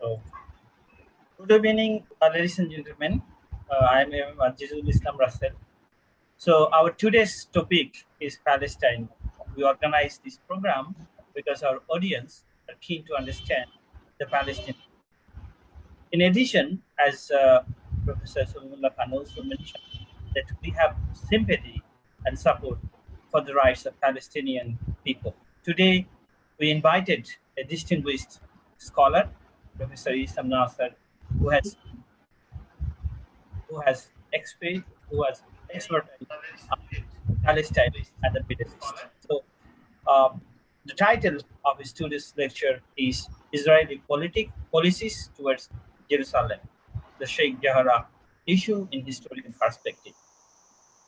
So, good evening, ladies and gentlemen. I am Abdul Issam Nassar. So, our today's topic is Palestine. We organized this program because our audience are keen to understand the Palestinian. In addition, as Professor Salimullah also mentioned, that we have sympathy and support for the rights of Palestinian people. Today, we invited a distinguished scholar, Professor Issam Nassar, who has expert on Palestine and the Middle East. So, the title of his today's lecture is Israeli Policies Towards Jerusalem, the Sheikh Jarrah issue in historical perspective.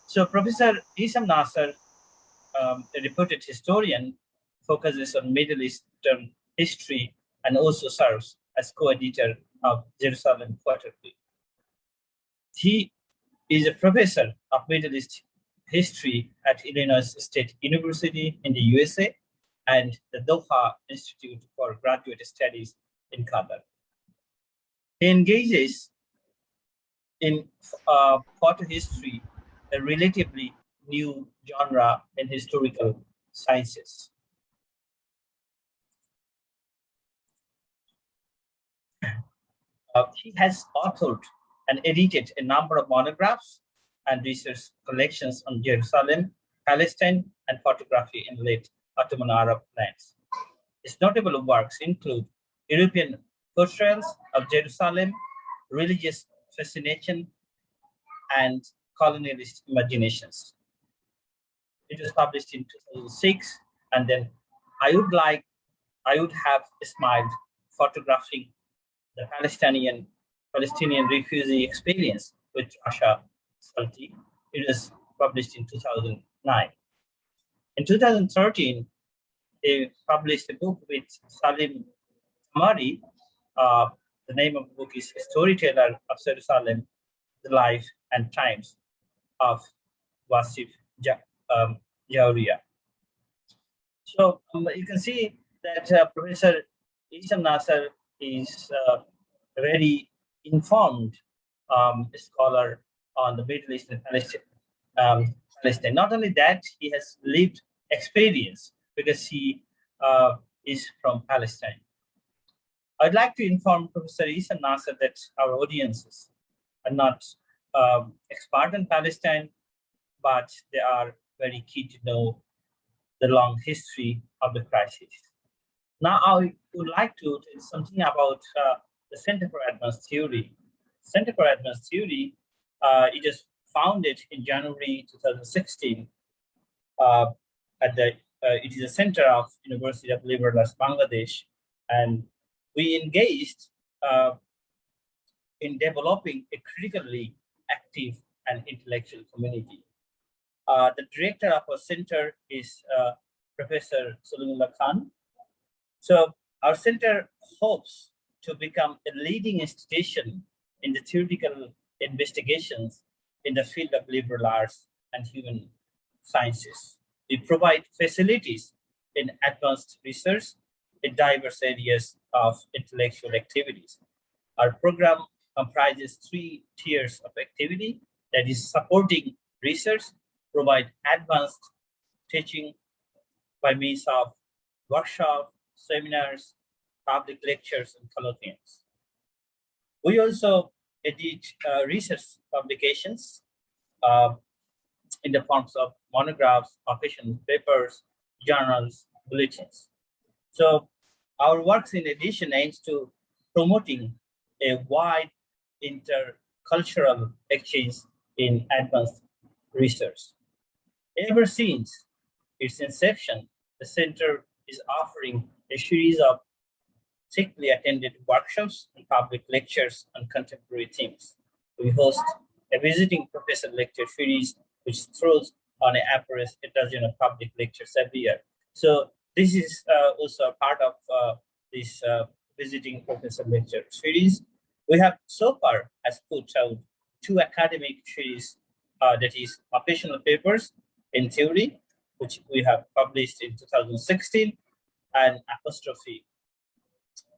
So, Professor Issam Nassar, a reputed historian, focuses on Middle Eastern history and also serves as co-editor of Jerusalem Quarterly. He is a professor of Middle East history at Illinois State University in the USA and the Doha Institute for Graduate Studies in Qatar. He engages in photo history, a relatively new genre in historical sciences. He has authored and edited a number of monographs and research collections on Jerusalem, Palestine, and photography in late Ottoman Arab lands. His notable works include European portrayals of Jerusalem, religious fascination, and colonialist imaginations. It was published in 2006, and then I would have smiled photographing the Palestinian refugee experience with Rasha Salti. It was published in 2009. In 2013, they published a book with Salim Tamari. The name of the book is Storyteller of Jerusalem, The Life and Times of Wasif Jarrah. So you can see that Professor Issam Nassar is a very informed scholar on the Middle East and Palestine. Not only that, he has lived experience because he is from Palestine. I'd like to inform Professor Issam Nassar that our audiences are not expert in Palestine, but they are very keen to know the long history of the crisis. Now, I would like to tell something about the Center for Advanced Theory. Center for Advanced Theory, it was founded in January 2016. It is a center of University of Liberal Arts Bangladesh, and we engaged in developing a critically active and intellectual community. The director of our center is Professor Salimullah. So our center hopes to become a leading institution in the theoretical investigations in the field of liberal arts and human sciences. We provide facilities in advanced research in diverse areas of intellectual activities. Our program comprises 3 tiers of activity, that is supporting research, provide advanced teaching by means of workshops, seminars, public lectures, and colloquiums. We also edit research publications in the forms of monographs, opinion papers, journals, bulletins. So our works in addition aims to promoting a wide intercultural exchange in advanced research. Ever since its inception, the center is offering a series of strictly attended workshops and public lectures on contemporary themes. We host a visiting professor lecture series, which throws on an average a dozen of public lectures every year. So this is also a part of this visiting professor lecture series. We have so far has put out 2 academic series, that is operational papers in theory, which we have published in 2016, and apostrophe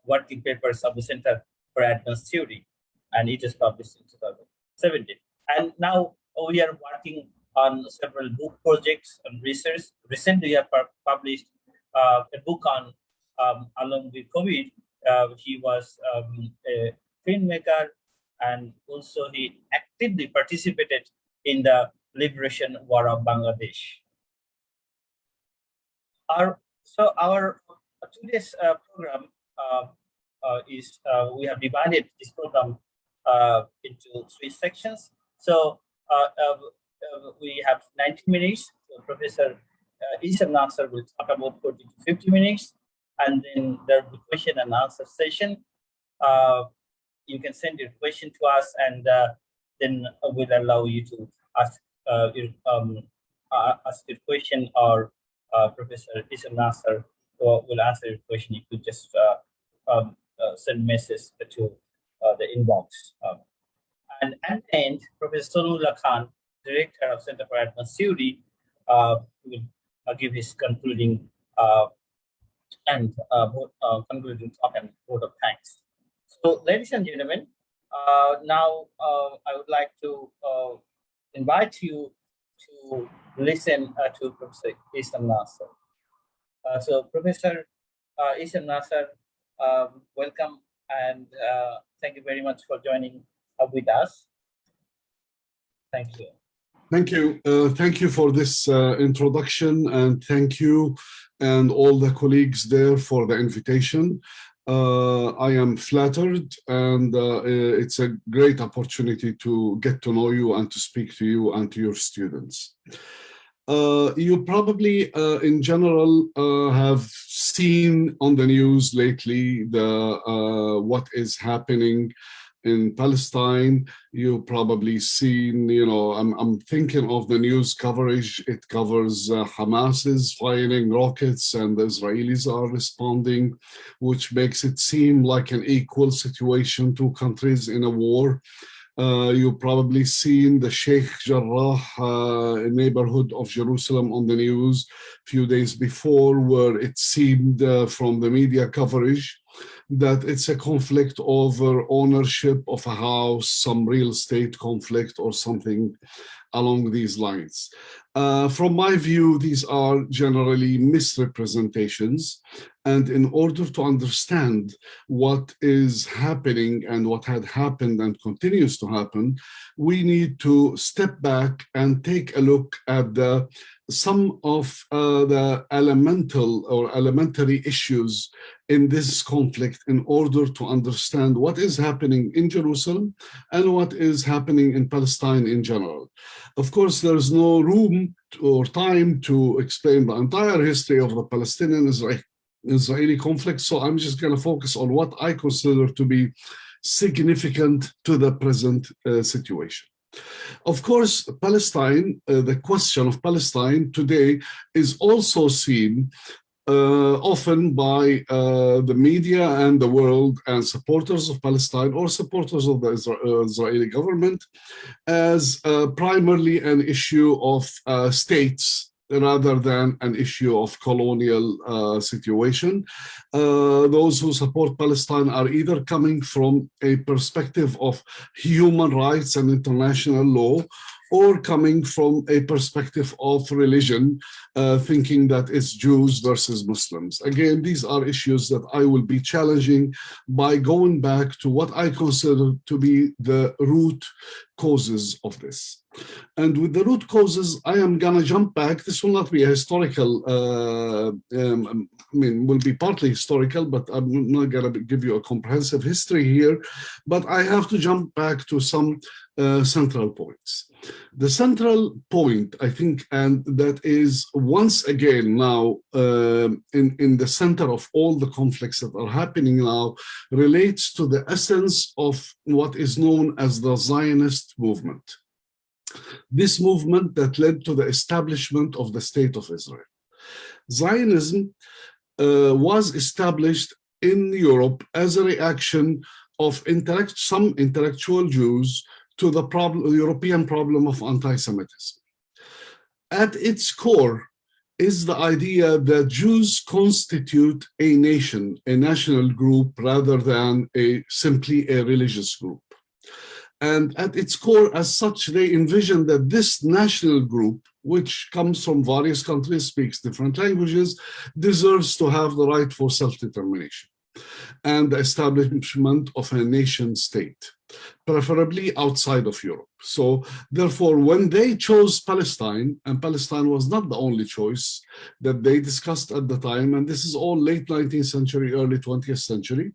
working papers of the Center for Advanced Theory, and it was published in 2017. And now we are working on several book projects and research. Recently, we have published a book on, along with COVID. He was a filmmaker, and also he actively participated in the liberation war of Bangladesh. Our today's program is we have divided this program into 3 sections. So we have 90 minutes. So Professor Issam Nassar will talk about 40 to 50 minutes, and then there will be question and answer session. You can send your question to us, and then we'll allow you to ask your question, or Professor Issam Nassar will answer your question. You could just send message to the inbox. And at the end, Professor Salimullah Khan, Director of Center for Advanced Theory, will give his concluding concluding talk and vote of thanks. So, ladies and gentlemen, now I would like to invite you to listen to Professor Issam Nassar. So, Professor Issam Nassar, welcome, and thank you very much for joining with us. Thank you. Thank you. Thank you for this introduction, and thank you and all the colleagues there for the invitation. I am flattered, and it's a great opportunity to get to know you and to speak to you and to your students. You probably, in general, have seen on the news lately what is happening in Palestine. You probably seen, I'm thinking of the news coverage. It covers Hamas is firing rockets and the Israelis are responding, which makes it seem like an equal situation, 2 countries in a war. You probably seen the Sheikh Jarrah neighborhood of Jerusalem on the news a few days before, where it seemed from the media coverage that it's a conflict over ownership of a house, some real estate conflict or something along these lines. From my view, these are generally misrepresentations. And in order to understand what is happening and what had happened and continues to happen, we need to step back and take a look at some of the elementary issues in this conflict in order to understand what is happening in Jerusalem and what is happening in Palestine in general. Of course, there's no room or time to explain the entire history of the Palestinian-Israeli conflict, so I'm just going to focus on what I consider to be significant to the present situation. Of course, Palestine, the question of Palestine today is also seen often by the media and the world and supporters of Palestine or supporters of the Israeli government as primarily an issue of states rather than an issue of colonial situation. Those who support Palestine are either coming from a perspective of human rights and international law, or coming from a perspective of religion, thinking that it's Jews versus Muslims. Again, these are issues that I will be challenging by going back to what I consider to be the root causes of this. And with the root causes, I am gonna jump back. This will not be a historical, will be partly historical, but I'm not gonna give you a comprehensive history here, but I have to jump back to some central points. The central point, I think, and that is once again now in the center of all the conflicts that are happening now, relates to the essence of what is known as the Zionist movement. This movement that led to the establishment of the State of Israel. Zionism was established in Europe as a reaction of some intellectual Jews to the European problem of anti-Semitism. At its core, is the idea that Jews constitute a nation, a national group, rather than simply a religious group. And at its core, as such, they envision that this national group, which comes from various countries, speaks different languages, deserves to have the right for self-determination and the establishment of a nation state, preferably outside of Europe. So therefore, when they chose Palestine, and Palestine was not the only choice that they discussed at the time, and this is all late 19th century, early 20th century,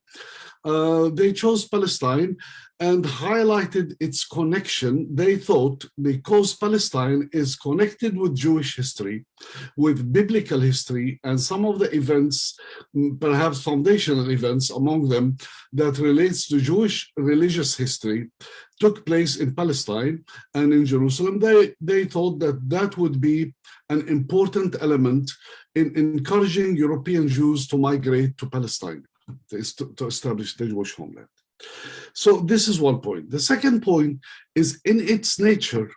they chose Palestine and highlighted its connection. They thought because Palestine is connected with Jewish history, with biblical history, and some of the events, perhaps foundational events among them, that relates to Jewish religious history took place in Palestine and in Jerusalem. They thought that that would be an important element in encouraging European Jews to migrate to Palestine, to establish the Jewish homeland. So this is one point. The second point is, in its nature,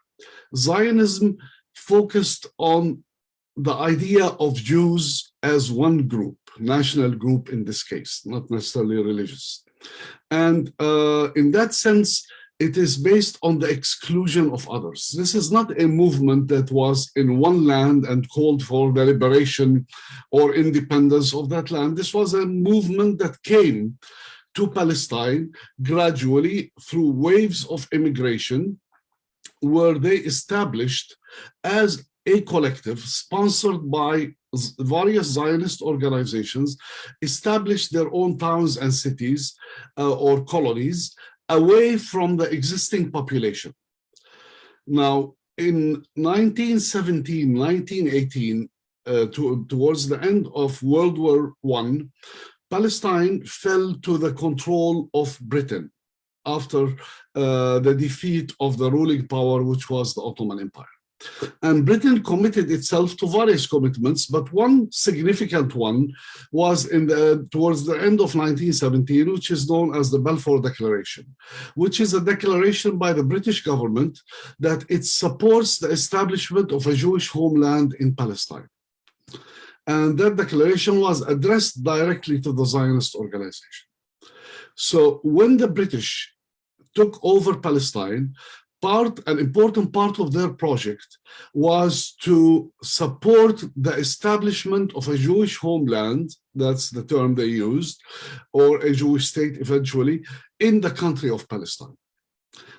Zionism focused on the idea of Jews as one group, national group in this case, not necessarily religious. And in that sense, it is based on the exclusion of others. This is not a movement that was in one land and called for the liberation or independence of that land. This was a movement that came to Palestine gradually through waves of immigration, where they established as a collective sponsored by various Zionist organizations, established their own towns and cities or colonies away from the existing population. Now, in 1917, 1918, towards the end of World War I, Palestine fell to the control of Britain after the defeat of the ruling power, which was the Ottoman Empire. And Britain committed itself to various commitments, but one significant one was towards the end of 1917, which is known as the Balfour Declaration, which is a declaration by the British government that it supports the establishment of a Jewish homeland in Palestine. And that declaration was addressed directly to the Zionist organization. So when the British took over Palestine, an important part of their project was to support the establishment of a Jewish homeland, that's the term they used, or a Jewish state eventually, in the country of Palestine.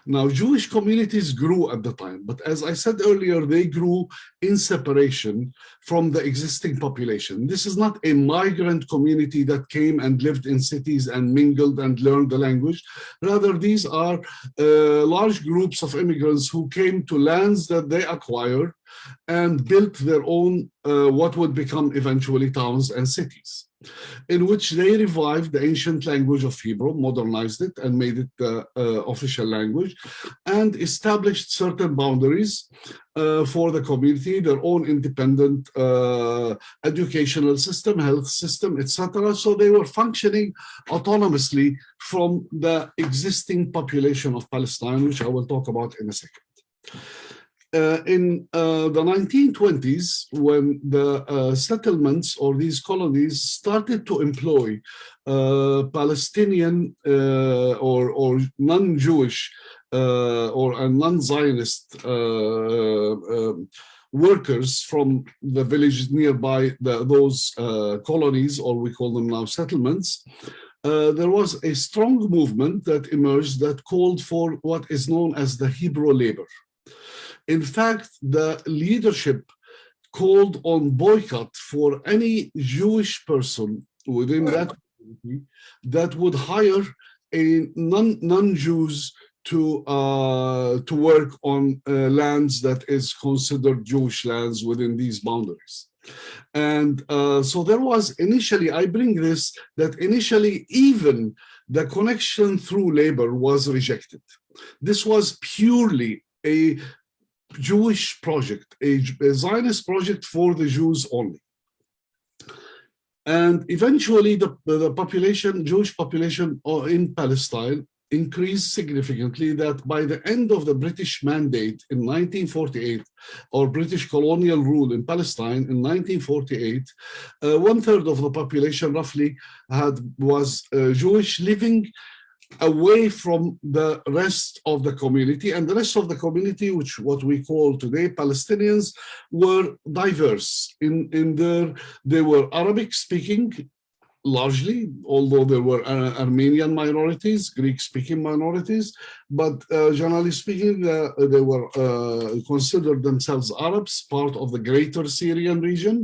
Now, Jewish communities grew at the time, but as I said earlier, they grew in separation from the existing population. This is not a migrant community that came and lived in cities and mingled and learned the language. Rather, these are large groups of immigrants who came to lands that they acquired and built their own, what would become eventually towns and cities, in which they revived the ancient language of Hebrew, modernized it, and made it the official language, and established certain boundaries for the community, their own independent educational system, health system, etc. So they were functioning autonomously from the existing population of Palestine, which I will talk about in a second. In the 1920s, when the settlements or these colonies started to employ Palestinian or non-Jewish or non-Zionist workers from the villages nearby those colonies, or we call them now settlements, there was a strong movement that emerged that called for what is known as the Hebrew labor. In fact, the leadership called on boycott for any Jewish person within that community that would hire a non-Jews to work on lands that is considered Jewish lands within these boundaries. And so there was initially, I bring this, that initially even the connection through labor was rejected. This was purely a Jewish project, a Zionist project for the Jews only. And eventually the population, Jewish population in Palestine increased significantly that by the end of the British Mandate in 1948, or British colonial rule in Palestine in 1948, 1/3 of the population roughly was Jewish, living away from the rest of the community, and the rest of the community, which what we call today Palestinians, were diverse. They were Arabic speaking largely, although there were Armenian minorities, Greek speaking minorities, but generally speaking, they were considered themselves Arabs, part of the greater Syrian region.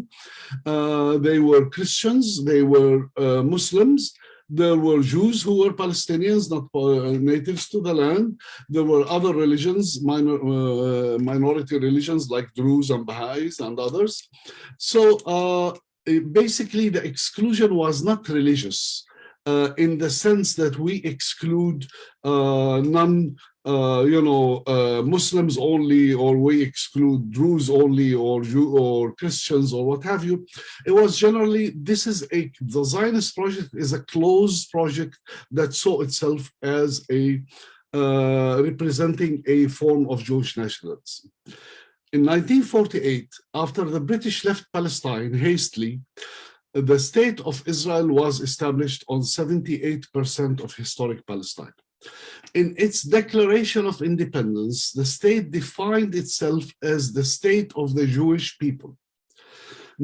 They were Christians, they were Muslims. There were Jews who were Palestinians, not natives to the land. There were other religions, minority religions like Druze and Baha'is and others. So basically, the exclusion was not religious in the sense that we exclude Muslims only, or we exclude Druze only, or Christians, or what have you. It was generally, the Zionist project is a closed project that saw itself as representing a form of Jewish nationalism. In 1948, after the British left Palestine hastily, the state of Israel was established on 78% of historic Palestine. In its declaration of independence, the state defined itself as the state of the Jewish people,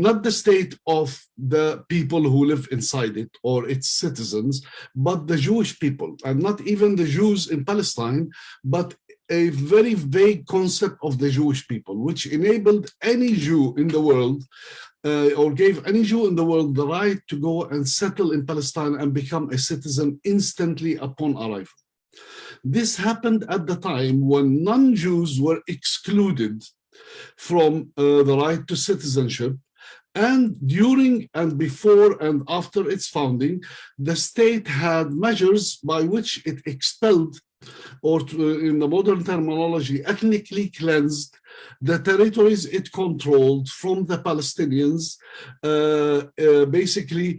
not the state of the people who live inside it or its citizens, but the Jewish people, and not even the Jews in Palestine, but a very vague concept of the Jewish people, which enabled any Jew in the world, or gave any Jew in the world the right to go and settle in Palestine and become a citizen instantly upon arrival. This happened at the time when non-Jews were excluded from the right to citizenship. And during and before and after its founding, the state had measures by which it expelled, or in the modern terminology, ethnically cleansed the territories it controlled from the Palestinians, basically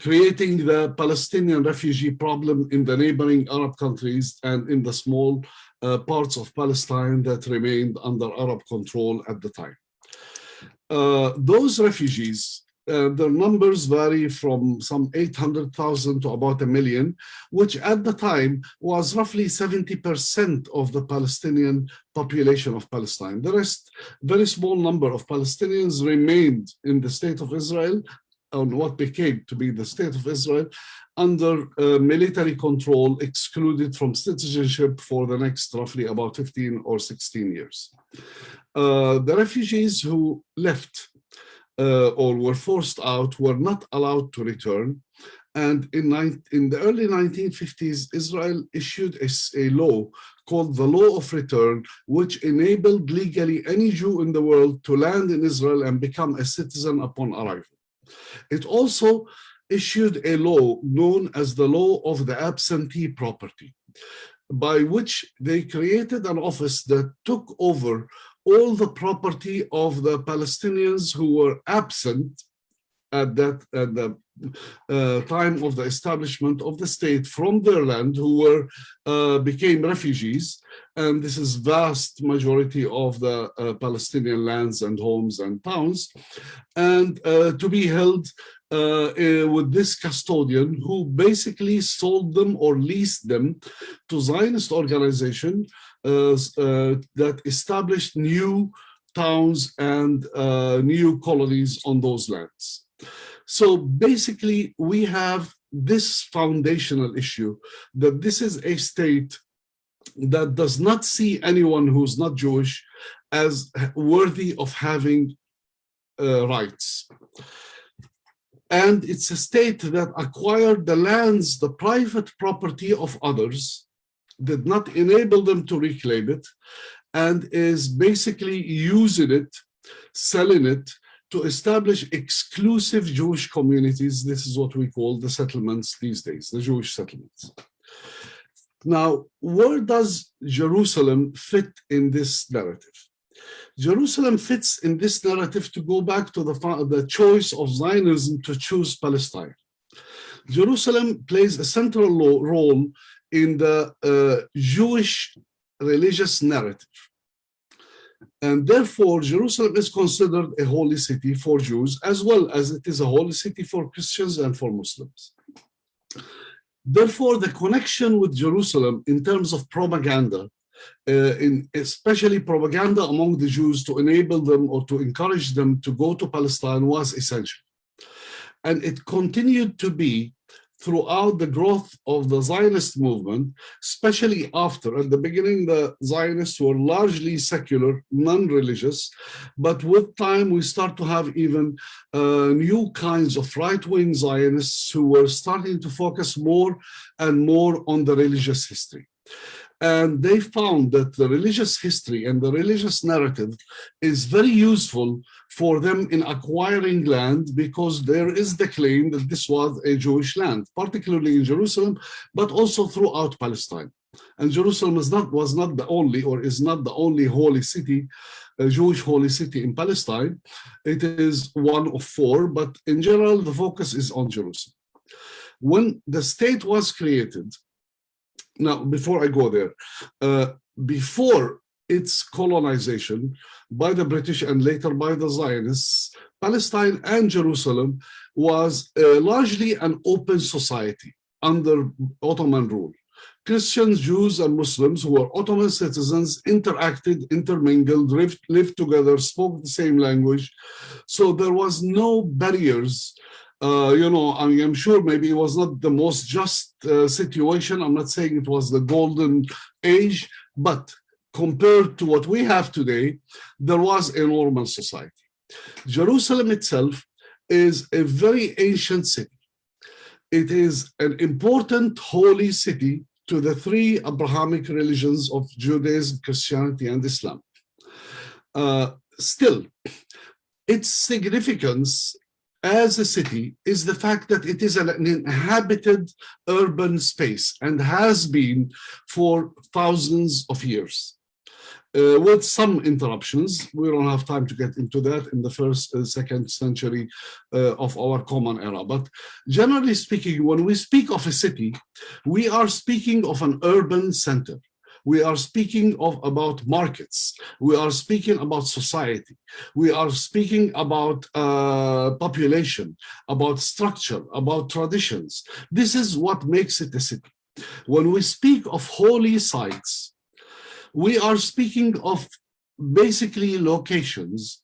creating the Palestinian refugee problem in the neighboring Arab countries and in the small parts of Palestine that remained under Arab control at the time. Those refugees, their numbers vary from some 800,000 to about 1 million, which at the time was roughly 70% of the Palestinian population of Palestine. The rest, very small number of Palestinians remained in the state of Israel, on what became to be the state of Israel, under military control, excluded from citizenship for the next roughly about 15 or 16 years. The refugees who left or were forced out were not allowed to return. And in the early 1950s, Israel issued a law called the Law of Return, which enabled legally any Jew in the world to land in Israel and become a citizen upon arrival. It also issued a law known as the Law of the Absentee Property, by which they created an office that took over all the property of the Palestinians who were absent at the time of the establishment of the state from their land, who became refugees. And this is vast majority of the Palestinian lands and homes and towns, and to be held with this custodian, who basically sold them or leased them to Zionist organization that established new towns and new colonies on those lands. So basically, we have this foundational issue that this is a state that does not see anyone who's not Jewish as worthy of having rights. And it's a state that acquired the lands, the private property of others, did not enable them to reclaim it, and is basically using it, selling it, to establish exclusive Jewish communities. This is what we call the settlements these days, the Jewish settlements. Now, where does Jerusalem fit in this narrative? Jerusalem fits in this narrative, to go back to the choice of Zionism to choose Palestine. Jerusalem plays a central role in the Jewish religious narrative. And therefore, Jerusalem is considered a holy city for Jews, as well as it is a holy city for Christians and for Muslims. Therefore, the connection with Jerusalem in terms of propaganda, especially propaganda among the Jews to enable them or to encourage them to go to Palestine, was essential. And it continued to be throughout the growth of the Zionist movement, especially after, at the beginning, the Zionists were largely secular, non-religious, but with time we start to have even new kinds of right-wing Zionists who were starting to focus more and more on the religious history. And they found that the religious history and the religious narrative is very useful for them in acquiring land, because there is the claim that this was a Jewish land, particularly in Jerusalem, but also throughout Palestine. And Jerusalem was not the only, or is not the only holy city, a Jewish holy city in Palestine. It is one of four, but in general, the focus is on Jerusalem. When the state was created, now, before I go there, before its colonization by the British and later by the Zionists, Palestine and Jerusalem was largely an open society under Ottoman rule. Christians, Jews, and Muslims who were Ottoman citizens interacted, intermingled, lived together, spoke the same language. So there was no barriers. I mean, I'm sure maybe it was not the most just situation. I'm not saying it was the golden age, but compared to what we have today, there was a normal society. Jerusalem itself is a very ancient city. It is an important holy city to the three Abrahamic religions of Judaism, Christianity, and Islam. Still, its significance as a city is the fact that it is an inhabited urban space and has been for thousands of years, with some interruptions. We don't have time to get into that in the first, second century of our common era. But generally speaking, when we speak of a city, we are speaking of an urban center. We are speaking about markets. We are speaking about society. We are speaking about population, about structure, about traditions. This is what makes it a city. When we speak of holy sites, we are speaking of basically locations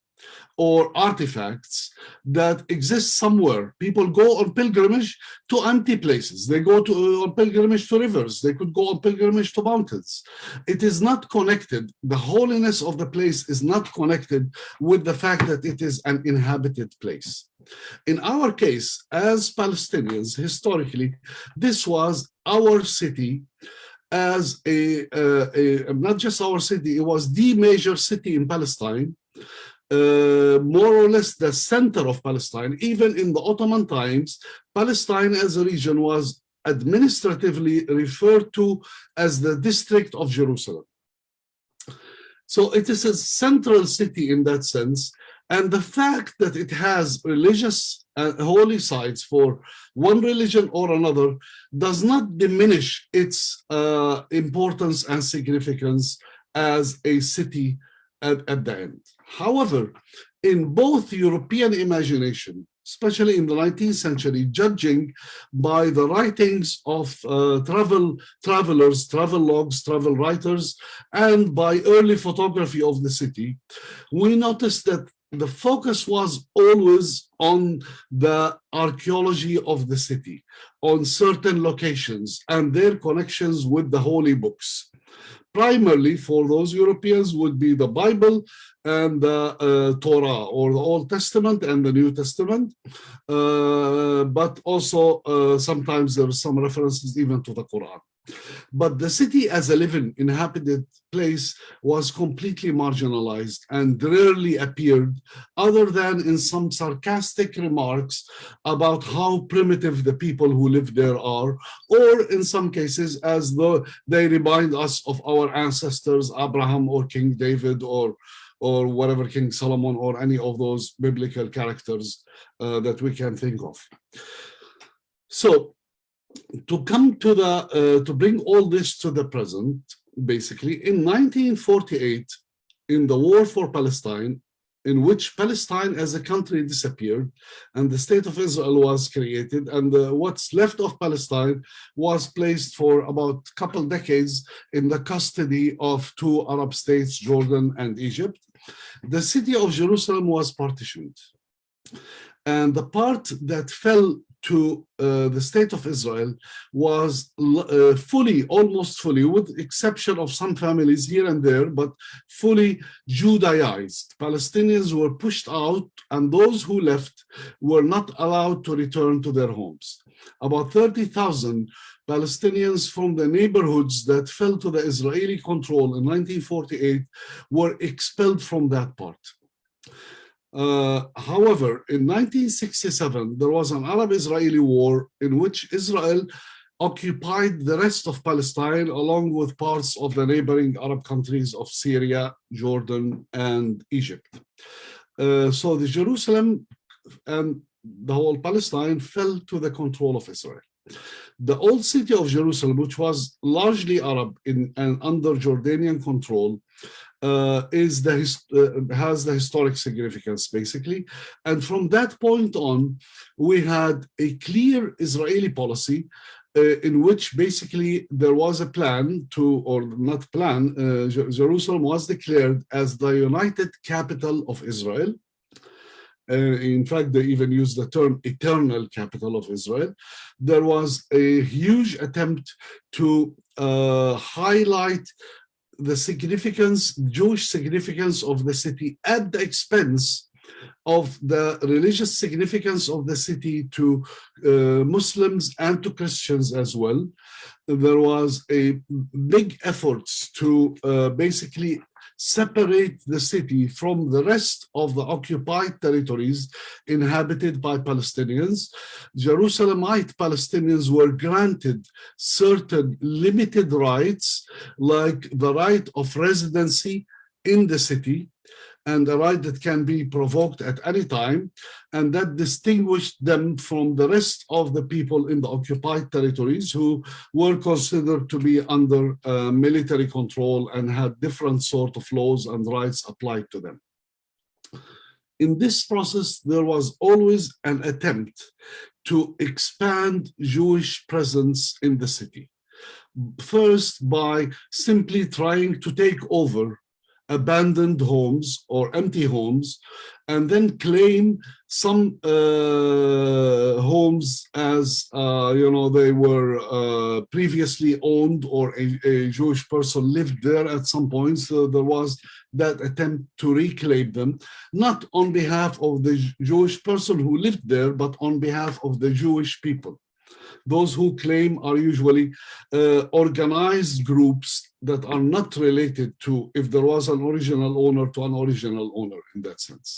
or artifacts that exist somewhere. People go on pilgrimage to empty places. They go on pilgrimage to rivers. They could go on pilgrimage to mountains. It is not connected. The holiness of the place is not connected with the fact that it is an inhabited place. In our case, as Palestinians, historically, this was our city, as not just our city, it was the major city in Palestine, more or less the center of Palestine. Even in the Ottoman times, Palestine as a region was administratively referred to as the district of Jerusalem. So it is a central city in that sense. And the fact that it has religious holy sites for one religion or another does not diminish its importance and significance as a city at the end. However, in both European imagination, especially in the 19th century, judging by the writings of travelers, travel logs, travel writers, and by early photography of the city, we noticed that the focus was always on the archaeology of the city, on certain locations and their connections with the holy books. Primarily for those Europeans would be the Bible and the Torah, or the Old Testament and the New Testament, but also sometimes there are some references even to the Quran. But the city as a living, inhabited place was completely marginalized and rarely appeared, other than in some sarcastic remarks about how primitive the people who live there are, or in some cases as though they remind us of our ancestors, Abraham or King David or whatever, King Solomon, or any of those biblical characters that we can think of. So to come to to bring all this to the present, basically in 1948, in the war for Palestine, in which Palestine as a country disappeared and the state of Israel was created, and what's left of Palestine was placed for about a couple decades in the custody of two Arab states, Jordan and Egypt. The city of Jerusalem was partitioned. And the part that fell to the state of Israel was fully, almost fully, with exception of some families here and there, but fully Judaized. Palestinians were pushed out, and those who left were not allowed to return to their homes. About 30,000 Palestinians from the neighborhoods that fell to the Israeli control in 1948 were expelled from that part. However, in 1967, there was an Arab-Israeli war in which Israel occupied the rest of Palestine along with parts of the neighboring Arab countries of Syria, Jordan, and Egypt. So the Jerusalem and the whole Palestine fell to the control of Israel. The old city of Jerusalem, which was largely Arab and under Jordanian control, has the historic significance, basically. And from that point on, we had a clear Israeli policy in which basically there was a plan to, or not plan, Jerusalem was declared as the united capital of Israel. In fact, they even used the term eternal capital of Israel. There was a huge attempt to highlight the significance, Jewish significance of the city at the expense of the religious significance of the city to Muslims and to Christians as well. There was a big efforts to basically separate the city from the rest of the occupied territories inhabited by Palestinians. Jerusalemite Palestinians were granted certain limited rights, like the right of residency in the city, and a right that can be provoked at any time, and that distinguished them from the rest of the people in the occupied territories who were considered to be under military control and had different sort of laws and rights applied to them. In this process, there was always an attempt to expand Jewish presence in the city. First, by simply trying to take over abandoned homes or empty homes, and then claim some homes as, they were previously owned, or a Jewish person lived there at some point. So there was that attempt to reclaim them, not on behalf of the Jewish person who lived there, but on behalf of the Jewish people. Those who claim are usually organized groups that are not related to, if there was an original owner, to an original owner in that sense.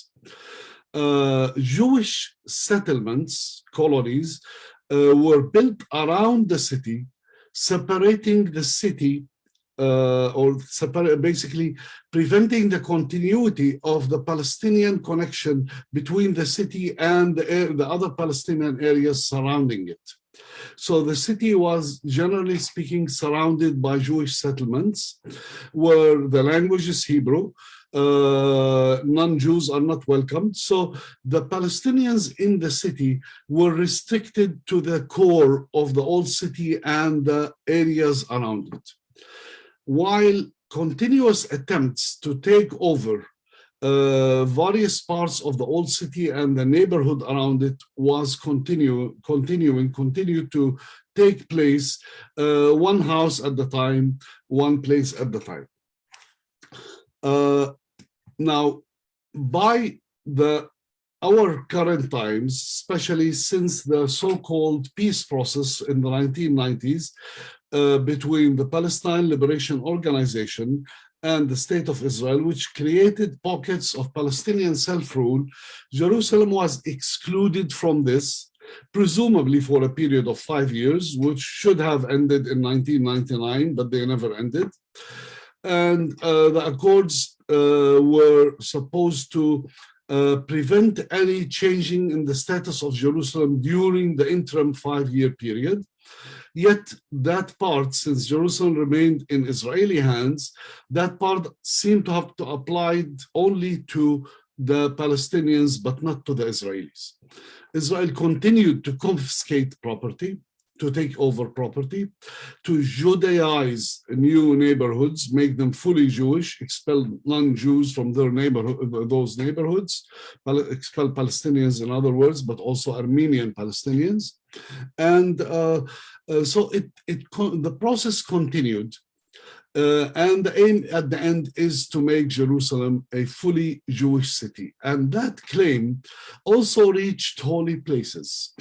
Jewish settlements, colonies, were built around the city, separating the city basically preventing the continuity of the Palestinian connection between the city and the other Palestinian areas surrounding it. So the city was, generally speaking, surrounded by Jewish settlements where the language is Hebrew. Non-Jews are not welcomed. So the Palestinians in the city were restricted to the core of the old city and the areas around it. While continuous attempts to take over various parts of the old city and the neighborhood around it was continued to take place, one house at the time, one place at the time. Now, by our current times, especially since the so-called peace process in the 1990s between the Palestine Liberation Organization and the State of Israel, which created pockets of Palestinian self-rule, Jerusalem was excluded from this, presumably for a period of 5 years, which should have ended in 1999, but they never ended. And the accords were supposed to prevent any changing in the status of Jerusalem during the interim 5-year period. Yet that part, since Jerusalem remained in Israeli hands, that part seemed to have to applied only to the Palestinians, but not to the Israelis. Israel continued to confiscate property, to take over property, to Judaize new neighborhoods, make them fully Jewish, expel non-Jews from their those neighborhoods, expel Palestinians, in other words, but also Armenian Palestinians. And so the process continued. And the aim at the end is to make Jerusalem a fully Jewish city. And that claim also reached holy places.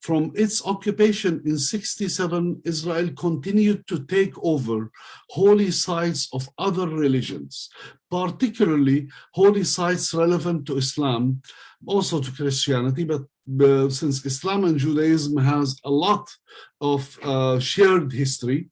From its occupation in 1967, Israel continued to take over holy sites of other religions, particularly holy sites relevant to Islam, also to Christianity, but since Islam and Judaism has a lot of shared history,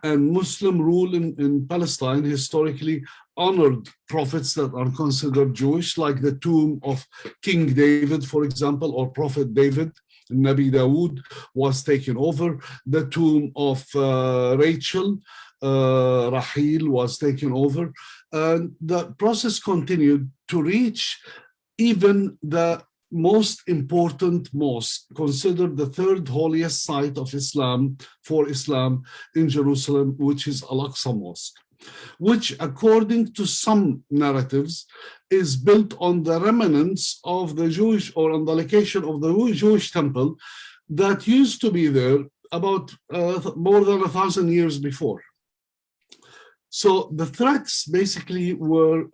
and Muslim rule in Palestine historically honored prophets that are considered Jewish, like the tomb of King David, for example, or Prophet David. Nabi Dawood was taken over. The tomb of Rachel, Rahil, was taken over. The process continued to reach even the most important mosque, considered the third holiest site of Islam for Islam in Jerusalem, which is Al-Aqsa Mosque, which, according to some narratives, is built on the remnants of the Jewish, or on the location of the Jewish temple that used to be there about more than 1,000 years before. So the threats basically were,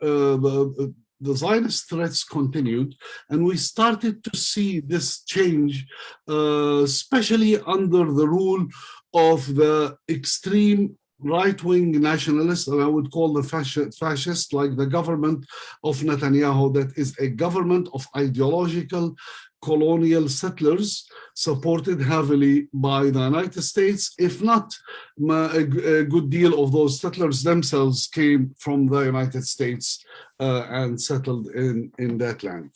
the Zionist threats continued, and we started to see this change, especially under the rule of the extreme right-wing nationalists, and I would call the fascist, like the government of Netanyahu, that is a government of ideological colonial settlers supported heavily by the United States. If not, a good deal of those settlers themselves came from the United States and settled in that land.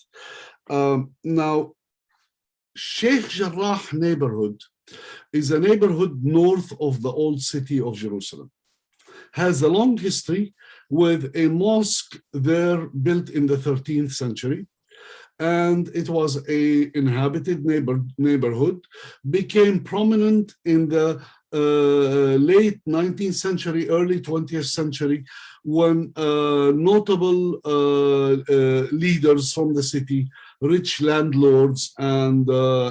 Now, Sheikh Jarrah neighborhood is a neighborhood north of the old city of Jerusalem. Has a long history with a mosque there built in the 13th century. And it was an inhabited neighborhood, became prominent in the late 19th century, early 20th century, when notable leaders from the city, rich landlords and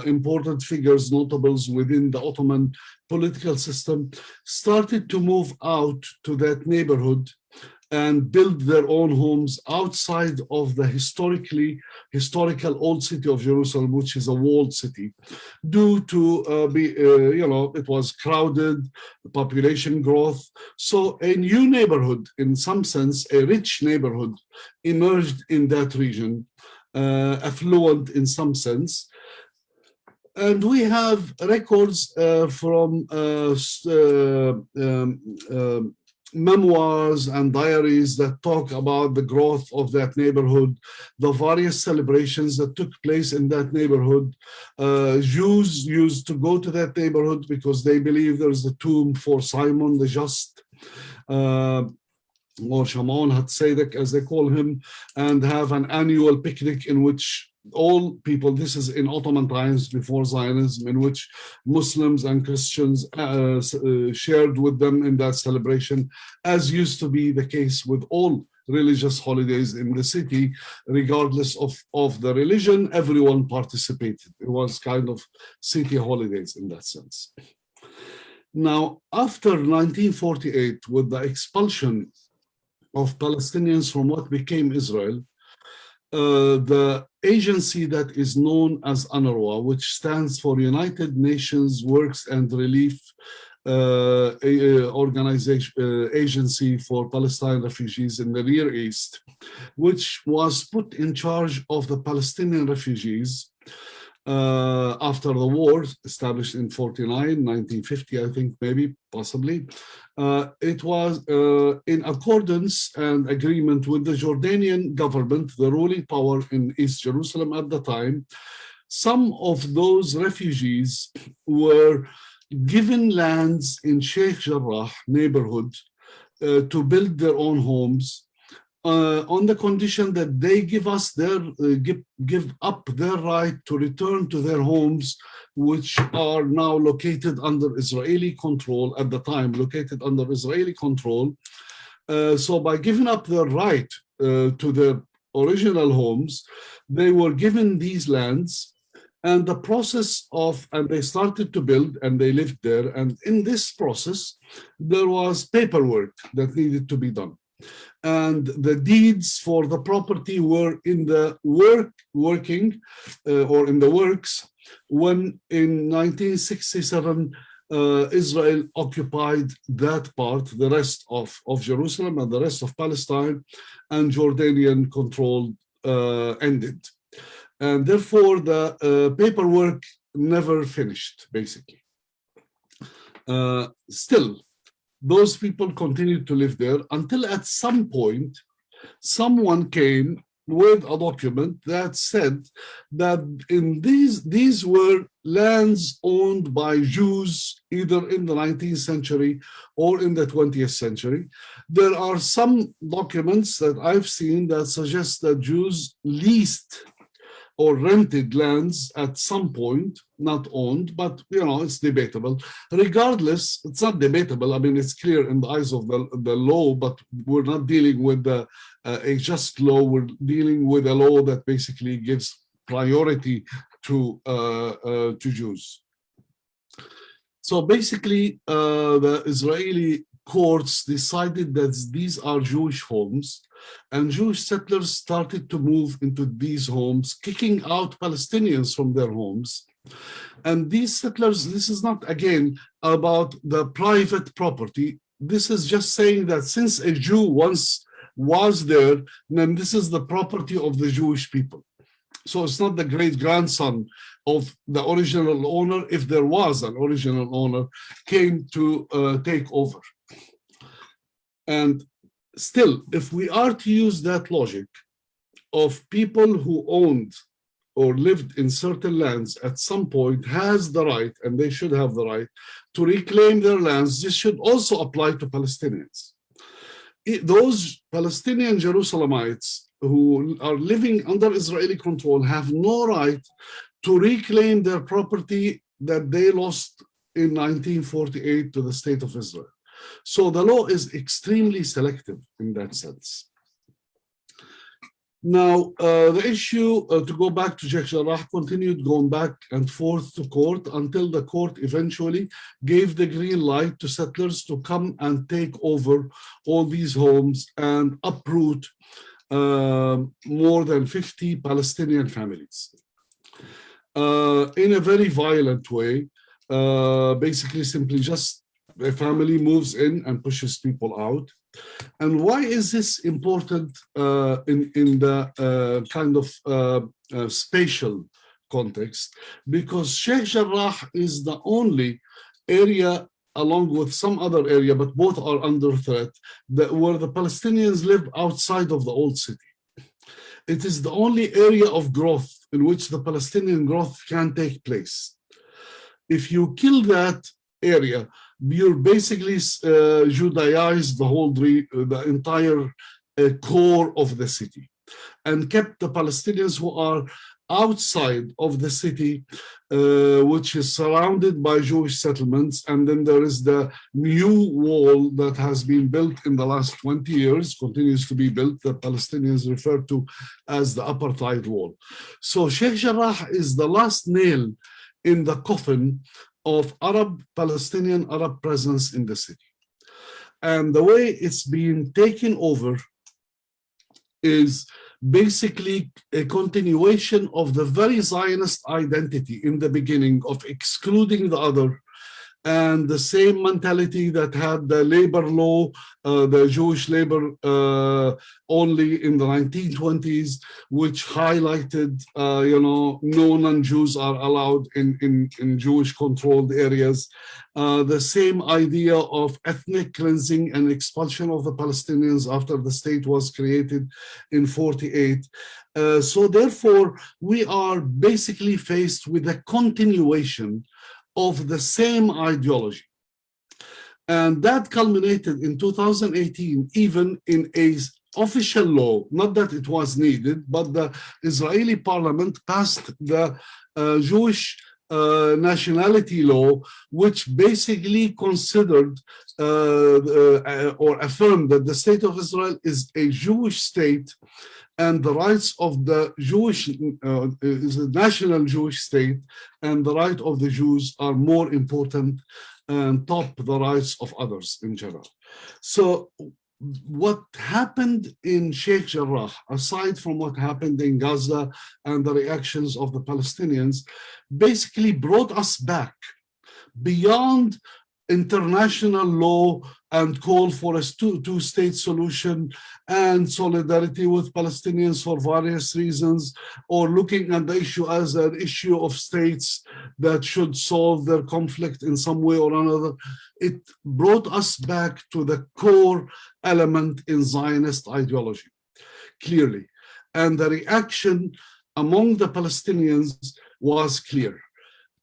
important figures, notables within the Ottoman political system, started to move out to that neighborhood and build their own homes outside of the historical old city of Jerusalem, which is a walled city, due to it was crowded, population growth. So a new neighborhood, in some sense, a rich neighborhood, emerged in that region, affluent in some sense. And we have records from memoirs and diaries that talk about the growth of that neighborhood, the various celebrations that took place in that neighborhood. Jews used to go to that neighborhood because they believe there's a tomb for Simon the Just, or Shimon HaTzedek, as they call him, and have an annual picnic in which all people, this is in Ottoman times before Zionism, in which Muslims and Christians shared with them in that celebration, as used to be the case with all religious holidays in the city, regardless of the religion. Everyone participated. It was kind of city holidays in that sense. Now, after 1948, with the expulsion of Palestinians from what became Israel, the agency that is known as Anarwa, which stands for United Nations Works and Relief Agency for Palestine refugees in the Near East, which was put in charge of the Palestinian refugees, after the war, established in 1950, I think, maybe, possibly. It was in accordance and agreement with the Jordanian government, the ruling power in East Jerusalem at the time. Some of those refugees were given lands in Sheikh Jarrah neighborhood to build their own homes, on the condition that they give up their right to return to their homes, which are now located under Israeli control, at the time located under Israeli control. So by giving up their right to their original homes, they were given these lands, and the process of, and they started to build and they lived there. And in this process, there was paperwork that needed to be done. And the deeds for the property were in the working or in the works when in 1967 Israel occupied that part, the rest of Jerusalem and the rest of Palestine, and Jordanian control ended. And therefore the paperwork never finished, basically. Still, those people continued to live there until at some point, someone came with a document that said that in these were lands owned by Jews, either in the 19th century or in the 20th century. There are some documents that I've seen that suggest that Jews leased or rented lands at some point, not owned, but it's debatable. Regardless, it's not debatable. I mean, it's clear in the eyes of the law, but we're not dealing with a just law. We're dealing with a law that basically gives priority to Jews. So basically, the Israeli courts decided that these are Jewish homes, and Jewish settlers started to move into these homes, kicking out Palestinians from their homes. And these settlers, this is not, again, about the private property. This is just saying that since a Jew once was there, then this is the property of the Jewish people. So it's not the great-grandson of the original owner, if there was an original owner, came to take over. And still, if we are to use that logic of people who owned or lived in certain lands at some point has the right, and they should have the right, to reclaim their lands, this should also apply to Palestinians. Those Palestinian Jerusalemites who are living under Israeli control have no right to reclaim their property that they lost in 1948 to the State of Israel. So the law is extremely selective in that sense. Now, the issue, to go back to Sheikh Jarrah, continued going back and forth to court until the court eventually gave the green light to settlers to come and take over all these homes and uproot more than 50 Palestinian families. In a very violent way, basically simply just a family moves in and pushes people out. And why is this important in the kind of spatial context? Because Sheikh Jarrah is the only area, along with some other area, but both are under threat, where the Palestinians live outside of the old city. It is the only area of growth in which the Palestinian growth can take place. If you kill that area, you basically Judaize the entire core of the city, and kept the Palestinians who are outside of the city, which is surrounded by Jewish settlements. And then there is the new wall that has been built in the last 20 years, continues to be built, that Palestinians refer to as the apartheid wall. So Sheikh Jarrah is the last nail in the coffin of Palestinian Arab presence in the city. And the way it's being taken over is basically a continuation of the very Zionist identity in the beginning of excluding the other and the same mentality that had the labor law, the Jewish labor only in the 1920s, which highlighted, no non-Jews are allowed in Jewish controlled areas. The same idea of ethnic cleansing and expulsion of the Palestinians after the state was created in 48. So therefore, we are basically faced with a continuation of the same ideology. And that culminated in 2018, even in a official law, not that it was needed, but the Israeli parliament passed the Jewish nationality law, which basically considered or affirmed that the state of Israel is a Jewish state, and the rights of the Jewish is a national Jewish state, and the right of the Jews are more important and top the rights of others in general. So what happened in Sheikh Jarrah, aside from what happened in Gaza and the reactions of the Palestinians, basically brought us back beyond international law and call for a two-state solution and solidarity with Palestinians for various reasons, or looking at the issue as an issue of states that should solve their conflict in some way or another. It brought us back to the core element in Zionist ideology, clearly. And the reaction among the Palestinians was clear.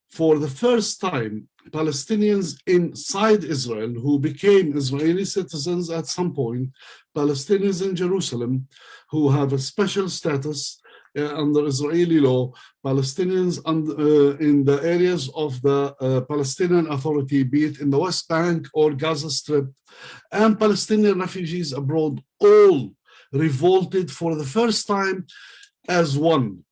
For the first time, Palestinians inside Israel who became Israeli citizens at some point, Palestinians in Jerusalem who have a special status under Israeli law, Palestinians in the areas of the Palestinian Authority, be it in the West Bank or Gaza Strip, and Palestinian refugees abroad, all revolted for the first time as one.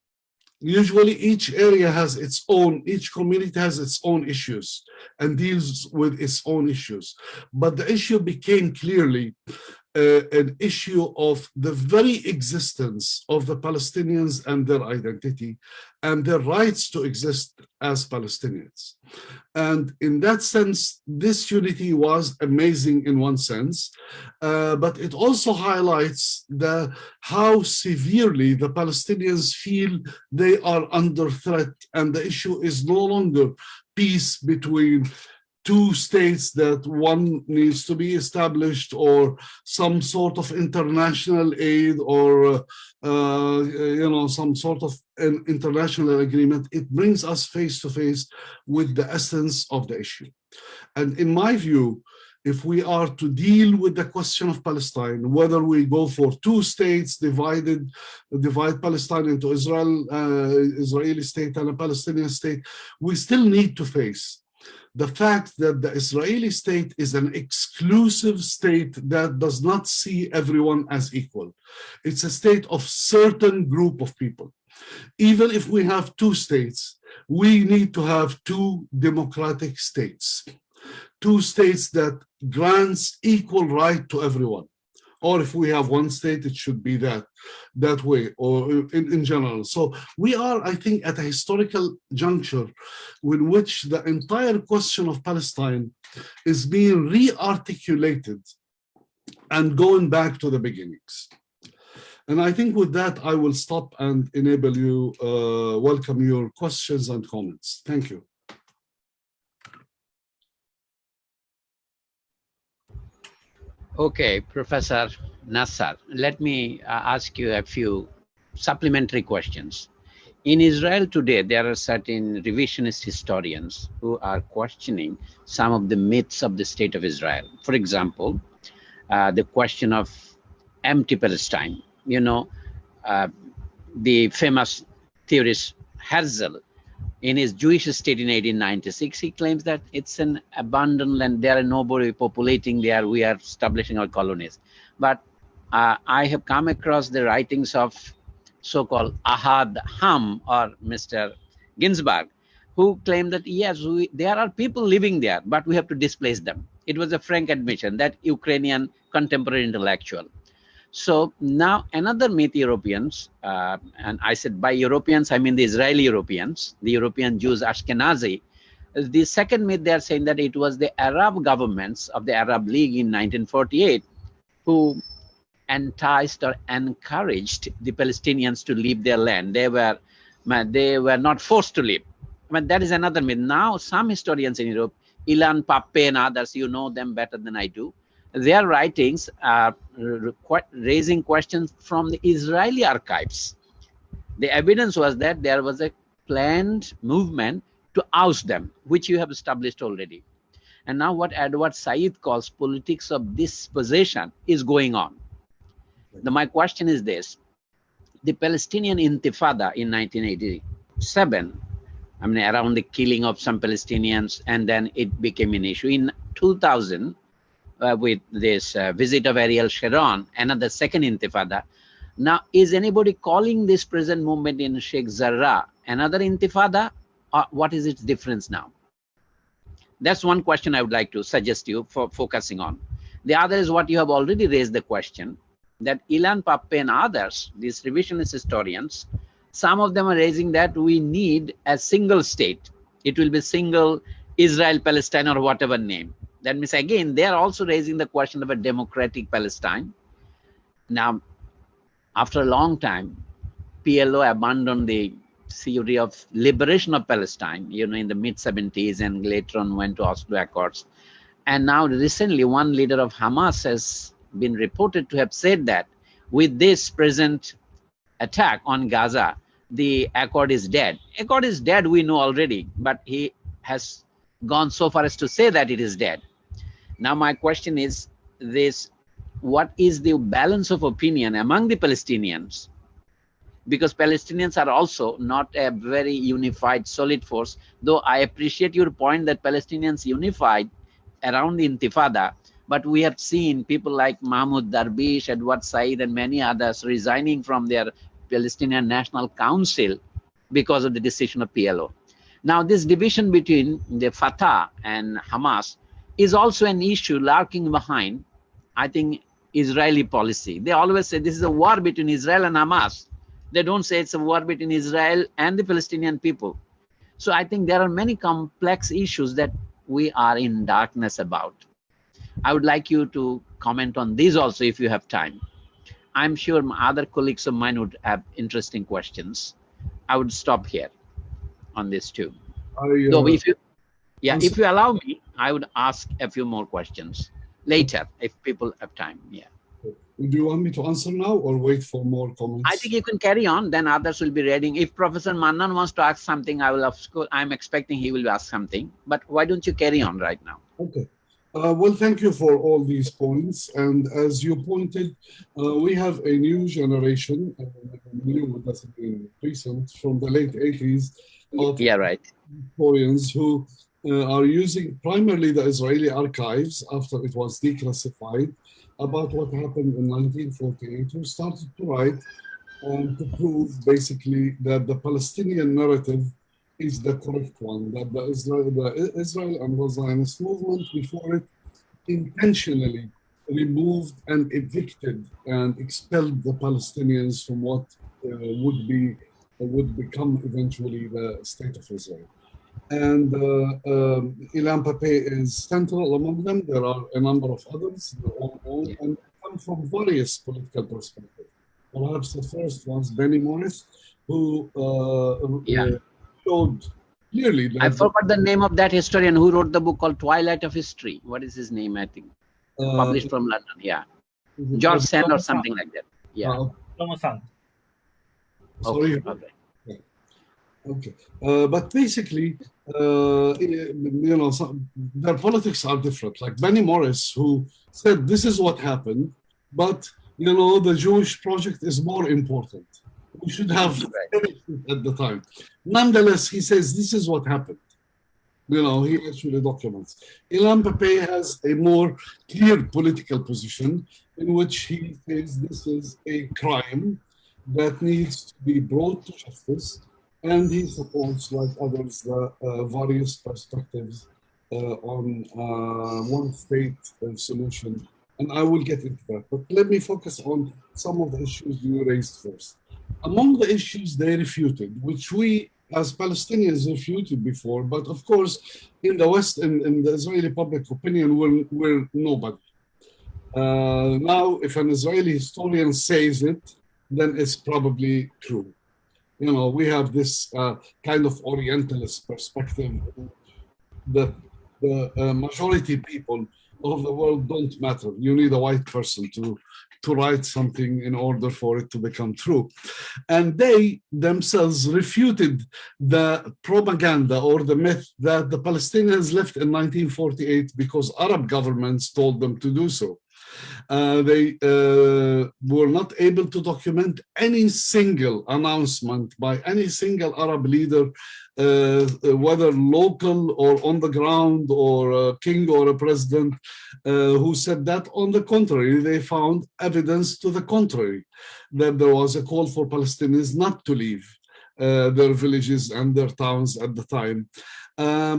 Usually each area has its own, each community has its own issues and deals with its own issues. But the issue became clearly an issue of the very existence of the Palestinians and their identity and their rights to exist as Palestinians. And in that sense, this unity was amazing in one sense, but it also highlights how severely the Palestinians feel they are under threat, and the issue is no longer peace between two states that one needs to be established, or some sort of international aid, or some sort of an international agreement. It brings us face to face with the essence of the issue. And in my view, if we are to deal with the question of Palestine, whether we go for two states, divide Palestine into Israeli state and a Palestinian state, we still need to face the fact that the Israeli state is an exclusive state that does not see everyone as equal. It's a state of certain group of people. Even if we have two states, we need to have two democratic states, two states that grants equal right to everyone. Or if we have one state, it should be that way, or in general. So we are, I think, at a historical juncture in which the entire question of Palestine is being re-articulated and going back to the beginnings. And I think with that, I will stop and enable you, welcome your questions and comments. Thank you. Okay, Professor Nassar, let me ask you a few supplementary questions. In Israel today, there are certain revisionist historians who are questioning some of the myths of the state of Israel. For example, the question of empty Palestine. The famous theorist Herzl, in his Jewish state in 1896, he claims that it's an abandoned land. There are nobody populating there. We are establishing our colonies. But I have come across the writings of so-called Ahad Ham or Mr. Ginsburg, who claim that, yes, there are people living there, but we have to displace them. It was a frank admission, that Ukrainian contemporary intellectual. So now another myth Europeans, and I said by Europeans, I mean the Israeli Europeans, the European Jews, Ashkenazi, The second myth, they are saying that it was the Arab governments of the Arab League in 1948 who enticed or encouraged the Palestinians to leave their land. They were not forced to leave. I mean, that is another myth. Now, some historians in Europe, Ilan Pape and others, you know them better than I do, their writings are raising questions from the Israeli archives. The evidence was that there was a planned movement to oust them, which you have established already. And now what Edward Said calls politics of dispossession is going on. My question is this: the Palestinian intifada in 1987, I mean, around the killing of some Palestinians, and then it became an issue. In 2000, with this visit of Ariel Sharon, another second intifada. Now, is anybody calling this present movement in Sheikh Jarrah another intifada, or what is its difference now? That's one question I would like to suggest you for focusing on. The other is what you have already raised the question, that Ilan Pape and others, these revisionist historians, some of them are raising that we need a single state. It will be single Israel, Palestine, or whatever name. That means, again, they are also raising the question of a democratic Palestine. Now, after a long time, PLO abandoned the theory of liberation of Palestine, in the mid-70s, and later on went to Oslo Accords. And now recently, one leader of Hamas has been reported to have said that with this present attack on Gaza, the accord is dead. Accord is dead, we know already, but he has gone so far as to say that it is dead. Now my question is this: what is the balance of opinion among the Palestinians? Because Palestinians are also not a very unified, solid force, though I appreciate your point that Palestinians unified around the Intifada, but we have seen people like Mahmoud Darwish, Edward Said, and many others resigning from their Palestinian National Council because of the decision of PLO. Now, this division between the Fatah and Hamas is also an issue lurking behind, I think, Israeli policy. They always say this is a war between Israel and Hamas. They don't say it's a war between Israel and the Palestinian people. So I think there are many complex issues that we are in darkness about. I would like you to comment on these also if you have time. I'm sure other colleagues of mine would have interesting questions. I would stop here on this too. So if you allow me, I would ask a few more questions later if people have time. Yeah. Do you want me to answer now or wait for more comments? I think you can carry on, then others will be reading. If Professor Mannan wants to ask something, I'm expecting he will ask something, but why don't you carry on right now? Okay. Well, thank you for all these points. And as you pointed, we have a new generation, new, doesn't mean recent, from the late 80s of historians who are using primarily the Israeli archives after it was declassified about what happened in 1948, who started to write and to prove basically that the Palestinian narrative is the correct one, that the Israel and the Zionist movement before it intentionally removed and evicted and expelled the Palestinians from what would become eventually the state of Israel. And Ilan Pape is central among them. There are a number of others, and come from various political perspectives. Perhaps the first one's Benny Morris, who showed clearly. I forgot the name of that historian who wrote the book called Twilight of History. What is his name, I think? Published from London, yeah. George Sand or something like that. Yeah. Thomas Sand. Sorry. Okay. But basically, their politics are different. Like Benny Morris, who said this is what happened, but the Jewish project is more important. We should have finished it at the time. Nonetheless, he says this is what happened. He actually documents. Ilan Pape has a more clear political position in which he says this is a crime that needs to be brought to justice. And he supports, like others, the various perspectives on one state solution. And I will get into that. But let me focus on some of the issues you raised first. Among the issues they refuted, which we as Palestinians refuted before, but of course, in the West, in the Israeli public opinion, we're nobody. Now, if an Israeli historian says it, then it's probably true. You know, we have this kind of Orientalist perspective that the majority people of the world don't matter. You need a white person to write something in order for it to become true. And they themselves refuted the propaganda or the myth that the Palestinians left in 1948 because Arab governments told them to do so. They were not able to document any single announcement by any single Arab leader, whether local or on the ground, or a king or a president, who said that. On the contrary, they found evidence to the contrary, that there was a call for Palestinians not to leave their villages and their towns at the time.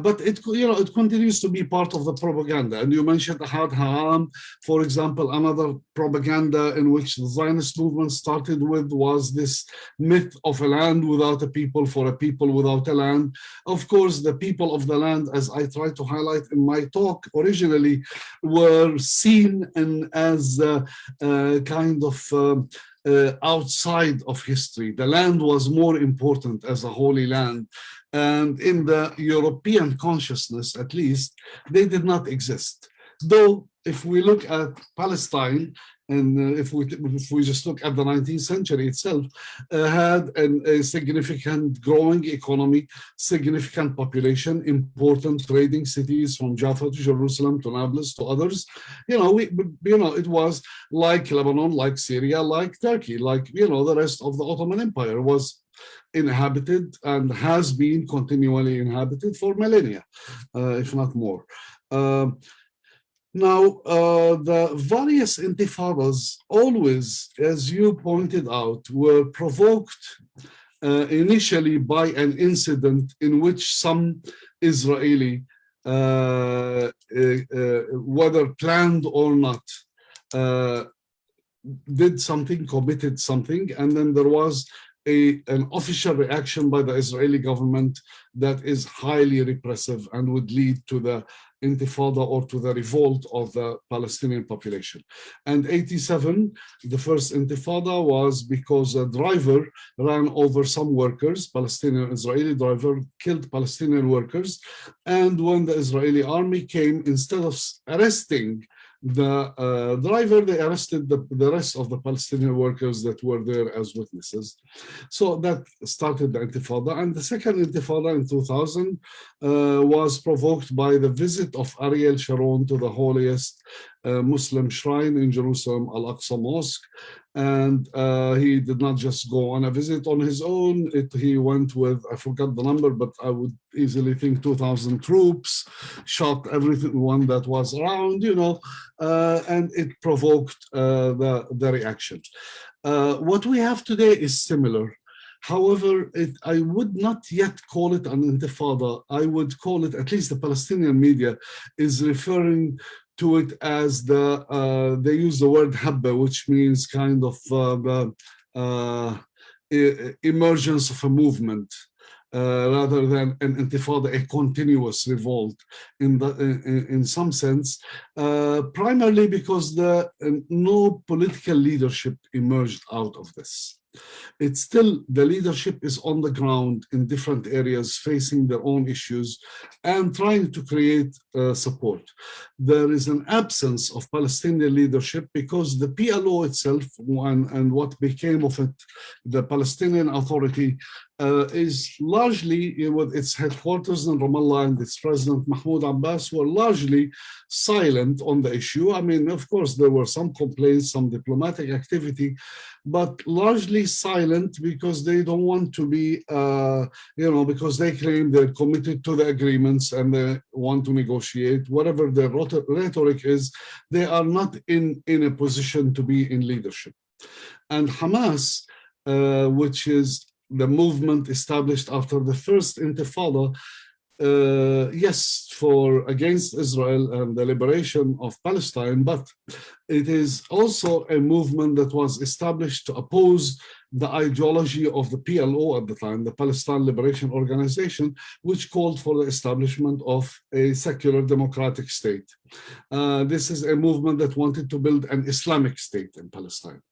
But it continues to be part of the propaganda. And you mentioned Ahad Ha'am, for example. Another propaganda in which the Zionist movement started with was this myth of a land without a people for a people without a land. Of course, the people of the land, as I tried to highlight in my talk originally, were seen as kind of outside of history. The land was more important as a holy land. And in the European consciousness, at least, they did not exist. Though, if we look at Palestine, and if we just look at the 19th century itself, had a significant growing economy, significant population, important trading cities from Jaffa to Jerusalem to Nablus to others. It was like Lebanon, like Syria, like Turkey, like the rest of the Ottoman Empire was inhabited and has been continually inhabited for millennia, if not more. Now, the various intifadas always, as you pointed out, were provoked initially by an incident in which some Israeli, whether planned or not, did something, committed something, and then there was an official reaction by the Israeli government that is highly repressive and would lead to the intifada or to the revolt of the Palestinian population. And 87, the first intifada, was because a driver ran over some workers, Palestinian Israeli driver, killed Palestinian workers. And when the Israeli army came, instead of arresting the driver, they arrested the rest of the Palestinian workers that were there as witnesses. So that started the intifada. And the second intifada in 2000 was provoked by the visit of Ariel Sharon to the holiest Muslim shrine in Jerusalem, Al-Aqsa Mosque. And he did not just go on a visit on his own. He went with, I forgot the number, but I would easily think 2,000 troops, shot everyone that was around, and it provoked the reaction. What we have today is similar. However, I would not yet call it an intifada. I would call it, at least the Palestinian media is referring to it as they use the word habba, which means kind of emergence of a movement, rather than an intifada, a continuous revolt in some sense, primarily because no political leadership emerged out of this. It's still, the leadership is on the ground in different areas, facing their own issues and trying to create support. There is an absence of Palestinian leadership because the PLO itself and what became of it, the Palestinian Authority, is largely, with its headquarters in Ramallah and its president Mahmoud Abbas, were largely silent on the issue. I mean, of course, there were some complaints, some diplomatic activity, but largely silent because they don't want to be, because they claim they're committed to the agreements and they want to negotiate. Whatever their rhetoric is, they are not in a position to be in leadership. And Hamas, which is the movement established after the first intifada, yes, against Israel and the liberation of Palestine, but it is also a movement that was established to oppose the ideology of the PLO at the time, the Palestine Liberation Organization, which called for the establishment of a secular democratic state. This is a movement that wanted to build an Islamic state in Palestine.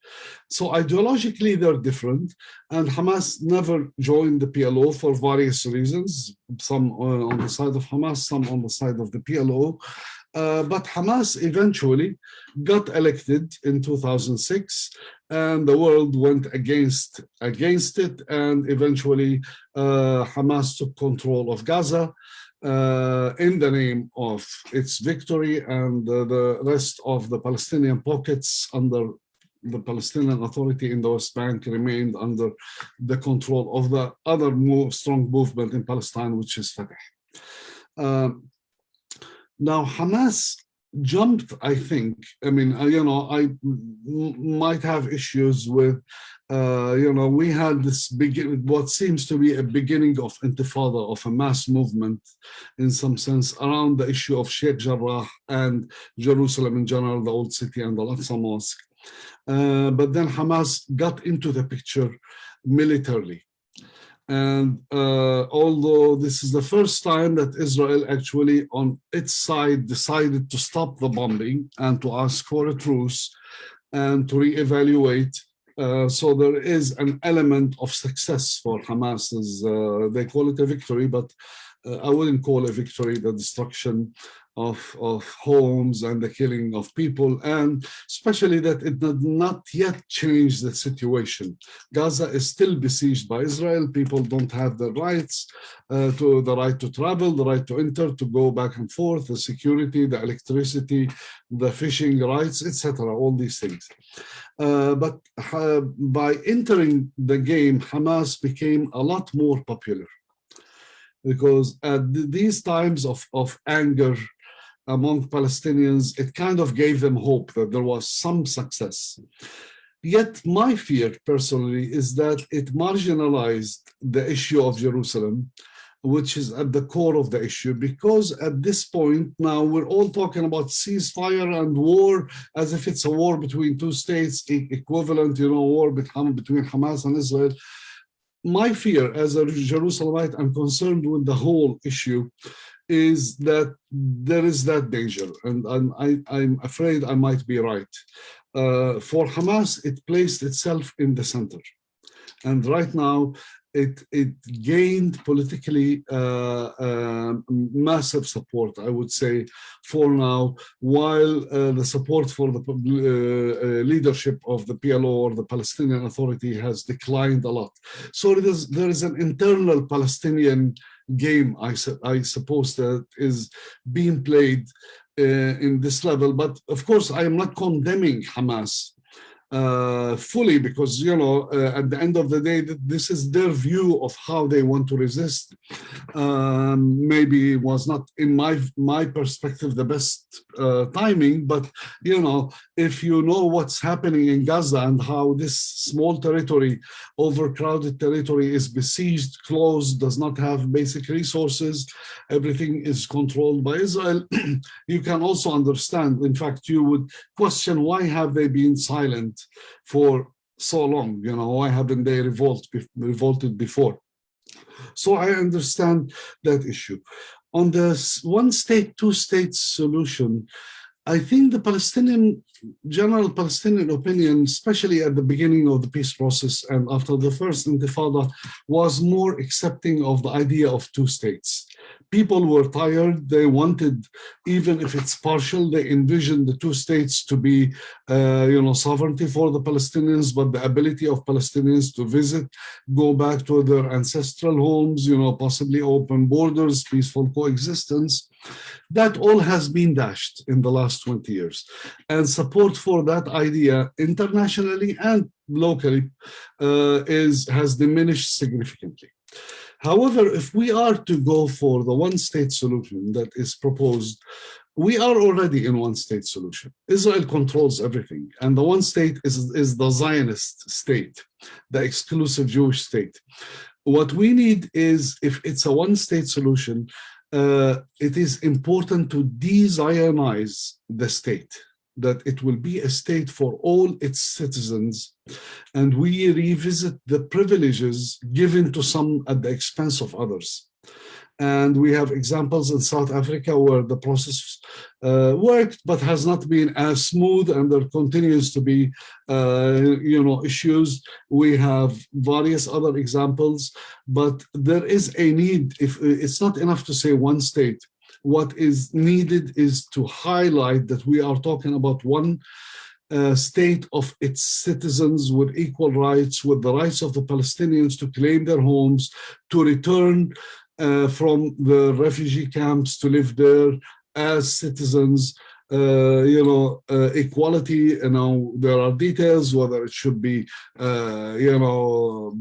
So ideologically, they're different, and Hamas never joined the PLO for various reasons, some on the side of Hamas, some on the side of the PLO. But Hamas eventually got elected in 2006, and the world went against it, and eventually Hamas took control of Gaza in the name of its victory, and the rest of the Palestinian pockets under the Palestinian Authority in the West Bank remained under the control of the other strong movement in Palestine, which is Fatah. Now, Hamas jumped, I think, I mean, I might have issues with, we had this what seems to be a beginning of intifada, of a mass movement in some sense around the issue of Sheikh Jarrah and Jerusalem in general, the Old City and the Al-Aqsa Mosque. But then Hamas got into the picture militarily. And although this is the first time that Israel actually on its side decided to stop the bombing and to ask for a truce and to reevaluate, so there is an element of success for Hamas. They call it a victory, but I wouldn't call a victory the destruction of homes and the killing of people, and especially that it did not yet change the situation. Gaza is still besieged by Israel. People don't have the rights, the right to travel, the right to enter, to go back and forth, the security, the electricity, the fishing rights, etc., all these things. But by entering the game, Hamas became a lot more popular, because at these times of anger among Palestinians, it kind of gave them hope that there was some success. Yet my fear personally is that it marginalized the issue of Jerusalem, which is at the core of the issue, because at this point now we're all talking about ceasefire and war as if it's a war between two states, equivalent, war between Hamas and Israel. My fear as a Jerusalemite, I'm concerned with the whole issue, is that there is that danger, and I'm afraid I might be right. For Hamas, it placed itself in the center, and right now it gained politically massive support, I would say, for now, while the support for the leadership of the PLO or the Palestinian Authority has declined a lot. So there is an internal Palestinian game, I suppose, that is being played in this level. But of course, I am not condemning Hamas fully, because at the end of the day, this is their view of how they want to resist. Maybe it was not, in my perspective, the best timing, but if you know what's happening in Gaza and how this small territory, overcrowded territory, is besieged, closed, does not have basic resources, everything is controlled by Israel, you can also understand, in fact, you would question, why have they been silent for so long? Why haven't they revolted before? So I understand that issue. On the one state, two states solution, I think the general Palestinian opinion, especially at the beginning of the peace process and after the first intifada, was more accepting of the idea of two states. People were tired. They wanted, even if it's partial, they envisioned the two states to be, sovereignty for the Palestinians, but the ability of Palestinians to visit, go back to their ancestral homes, possibly open borders, peaceful coexistence. That all has been dashed in the last 20 years. And support for that idea internationally and locally has diminished significantly. However, if we are to go for the one-state solution that is proposed, we are already in one-state solution. Israel controls everything, and the one state is the Zionist state, the exclusive Jewish state. What we need is, if it's a one-state solution, it is important to de-Zionize the state. that it will be a state for all its citizens, and we revisit the privileges given to some at the expense of others. And we have examples in South Africa where the process worked, but has not been as smooth, and there continues to be, issues. We have various other examples, but there is a need. If it's not enough to say one state, what is needed is to highlight that we are talking about one state of its citizens with equal rights, with the rights of the Palestinians to claim their homes, to return from the refugee camps to live there as citizens, equality. There are details whether it should be,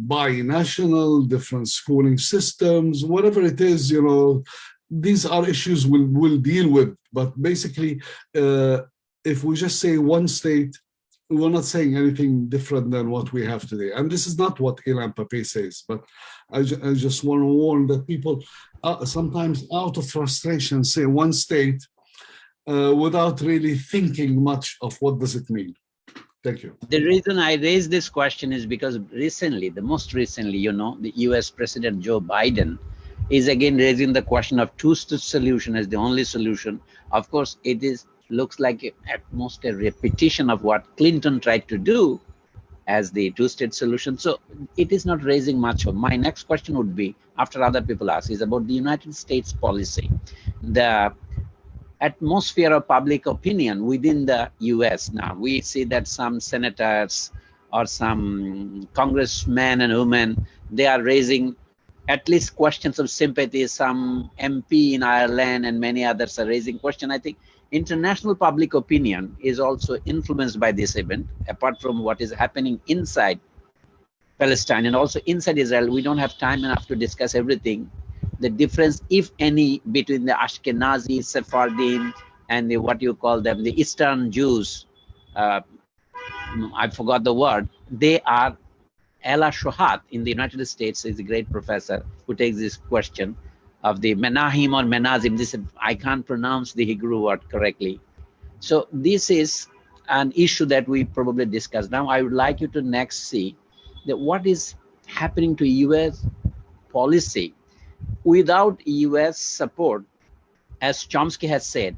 binational, different schooling systems, whatever it is, these are issues we'll deal with. But basically, if we just say one state, we're not saying anything different than what we have today. And this is not what Ilan Pape says, but I just want to warn that people sometimes out of frustration say one state without really thinking much of what does it mean. Thank you. The reason I raised this question is because most recently, the US President Joe Biden is again raising the question of two-state solution as the only solution. Of course, looks like at most a repetition of what Clinton tried to do as the two-state solution. So it is not raising much of. My next question would be, after other people ask, is about the United States policy. The atmosphere of public opinion within the US now. We see that some senators or some congressmen and women, they are raising at least questions of sympathy. Some MP in Ireland and many others are raising questions. I think international public opinion is also influenced by this event, apart from what is happening inside Palestine and also inside Israel. We don't have time enough to discuss everything. The difference, if any, between the Ashkenazi, Sephardim, and what you call them, the Eastern Jews, I forgot the word, they are Ella Shohat in the United States is a great professor who takes this question of the Menahim or Menazim. I can't pronounce the Hebrew word correctly. So this is an issue that we probably discuss. Now I would like you to next see that what is happening to US policy. Without US support, as Chomsky has said,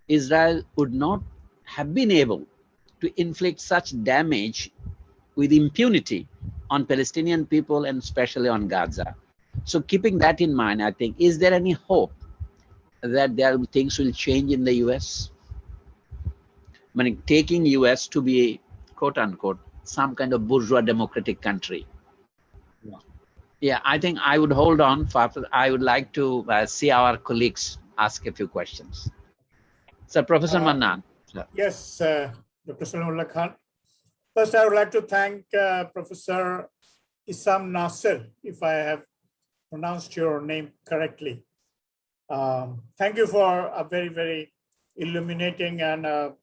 Israel would not have been able to inflict such damage with impunity on Palestinian people and especially on Gaza. So keeping that in mind, I think, is there any hope that things will change in the US? I mean, taking US to be, quote unquote, some kind of bourgeois democratic country. Yeah, I think I would hold on. I would like to see our colleagues ask a few questions. So Professor Mannan. Yes, Dr. Salimullah Khan. First, I would like to thank Professor Issam Nassar, if I have pronounced your name correctly. Thank you for a very, very illuminating and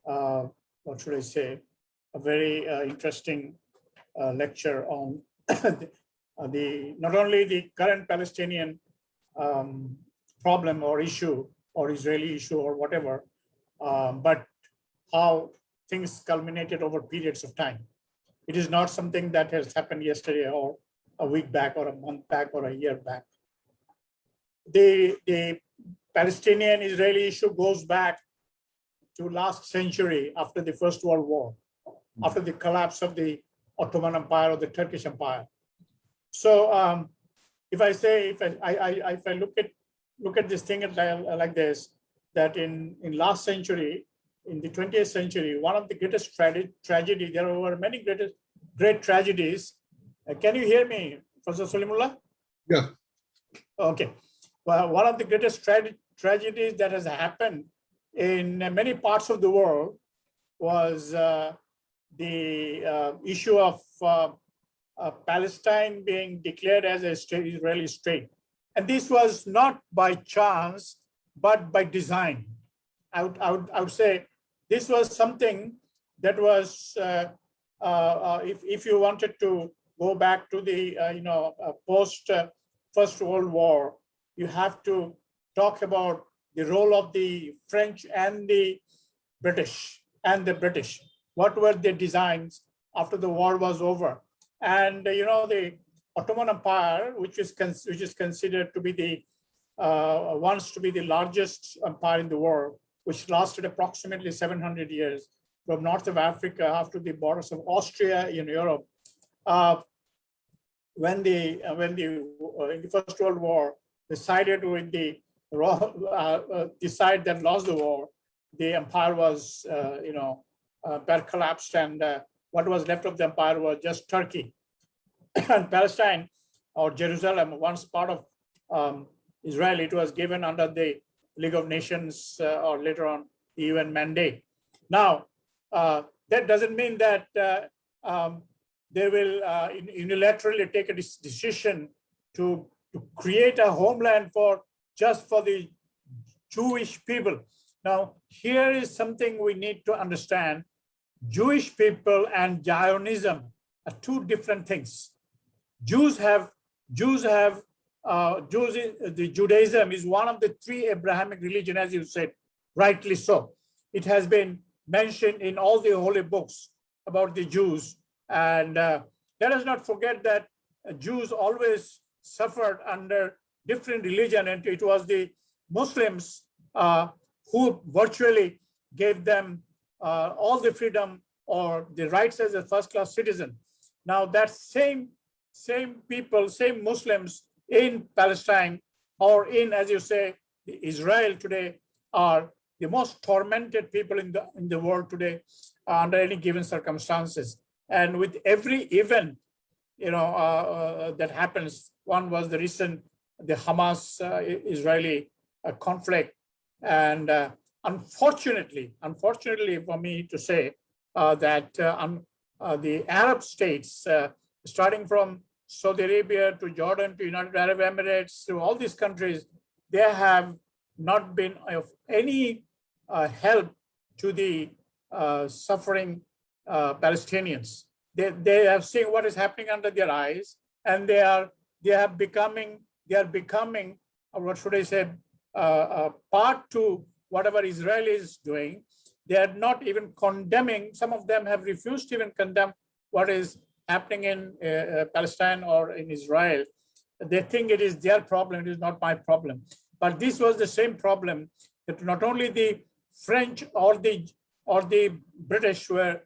what should I say, a very interesting lecture on not only the current Palestinian problem or issue or Israeli issue or whatever, but how things culminated over periods of time. It is not something that has happened yesterday or a week back or a month back or a year back. The Palestinian-Israeli issue goes back to last century after the First World War, after the collapse of the Ottoman Empire or the Turkish Empire. So if I look at this thing like this, that in last century, in the 20th century, one of the greatest tragedy, there were many great tragedies. Can you hear me, Professor Salimullah? Yeah. Okay. Well, one of the greatest tragedies that has happened in many parts of the world was the issue of Palestine being declared as a Israeli state. And this was not by chance, but by design. I would say this was something that was, if you wanted to go back to the post First World War, you have to talk about the role of the French and the British and the British. What were their designs after the war was over? And the Ottoman Empire, which is considered to be the once to be the largest empire in the world, which lasted approximately 700 years from north of Africa up to the borders of Austria in Europe. When in the First World War decided with the decide that lost the war, the empire was collapsed, and what was left of the empire was just Turkey and Palestine, or Jerusalem, once part of Israel. It was given under the League of Nations or later on the UN mandate. Now, that doesn't mean that they will unilaterally take a decision to create a homeland just for the Jewish people. Now, here is something we need to understand. Jewish people and Zionism are two different things. The Judaism is one of the three Abrahamic religions, as you said, rightly so. It has been mentioned in all the holy books about the Jews. And let us not forget that Jews always suffered under different religion, and it was the Muslims who virtually gave them all the freedom or the rights as a first-class citizen. Now that same people, same Muslims in Palestine or in, as you say, Israel today, are the most tormented people in the world today under any given circumstances. And with every event, that happens, one was the recent, the Hamas Israeli conflict, and unfortunately for me to say that the Arab states, starting from Saudi Arabia to Jordan to United Arab Emirates to all these countries, they have not been of any help to the suffering Palestinians. They have seen what is happening under their eyes, and they are becoming, what should I say, part to whatever Israel is doing. They are not even condemning. Some of them have refused to even condemn what is happening in Palestine or in Israel. They think it is their problem, it is not my problem. But this was the same problem that not only the French or the British were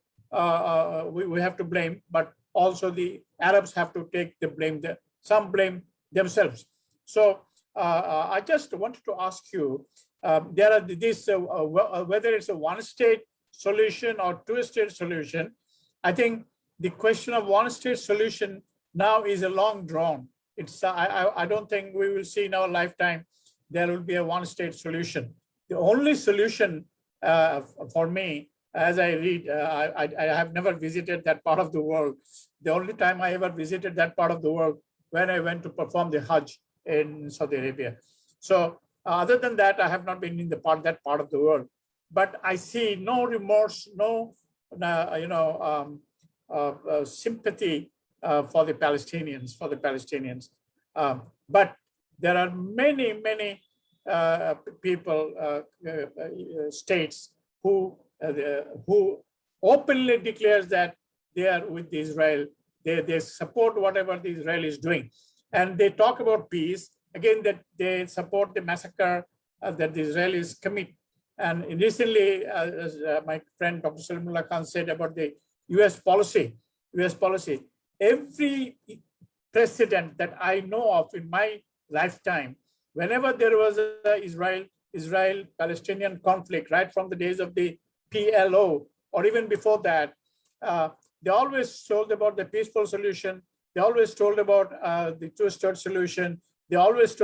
we have to blame, but also the Arabs have to take the blame. Some blame themselves. So I just wanted to ask you, there are this whether it's a one-state solution or two-state solution. I think the question of one-state solution now is a long drawn. It's I don't think we will see in our lifetime there will be a one-state solution. The only solution for me, as I read, I have never visited that part of the world. The only time I ever visited that part of the world when I went to perform the Hajj in Saudi Arabia. So other than that, I have not been in that part of the world. But I see no remorse, no sympathy for the Palestinians. But there are many people, states who openly declares that they are with Israel. They support whatever the Israel is doing, and they talk about peace. Again, that they support the massacre that the Israelis commit. And recently, as my friend Dr. Salimullah Khan said about the U.S. policy, every president that I know of in my lifetime, whenever there was a Israel-Palestinian conflict, right from the days of the PLO, or even before that, they always told about the peaceful solution. They always told about the two-state solution. They always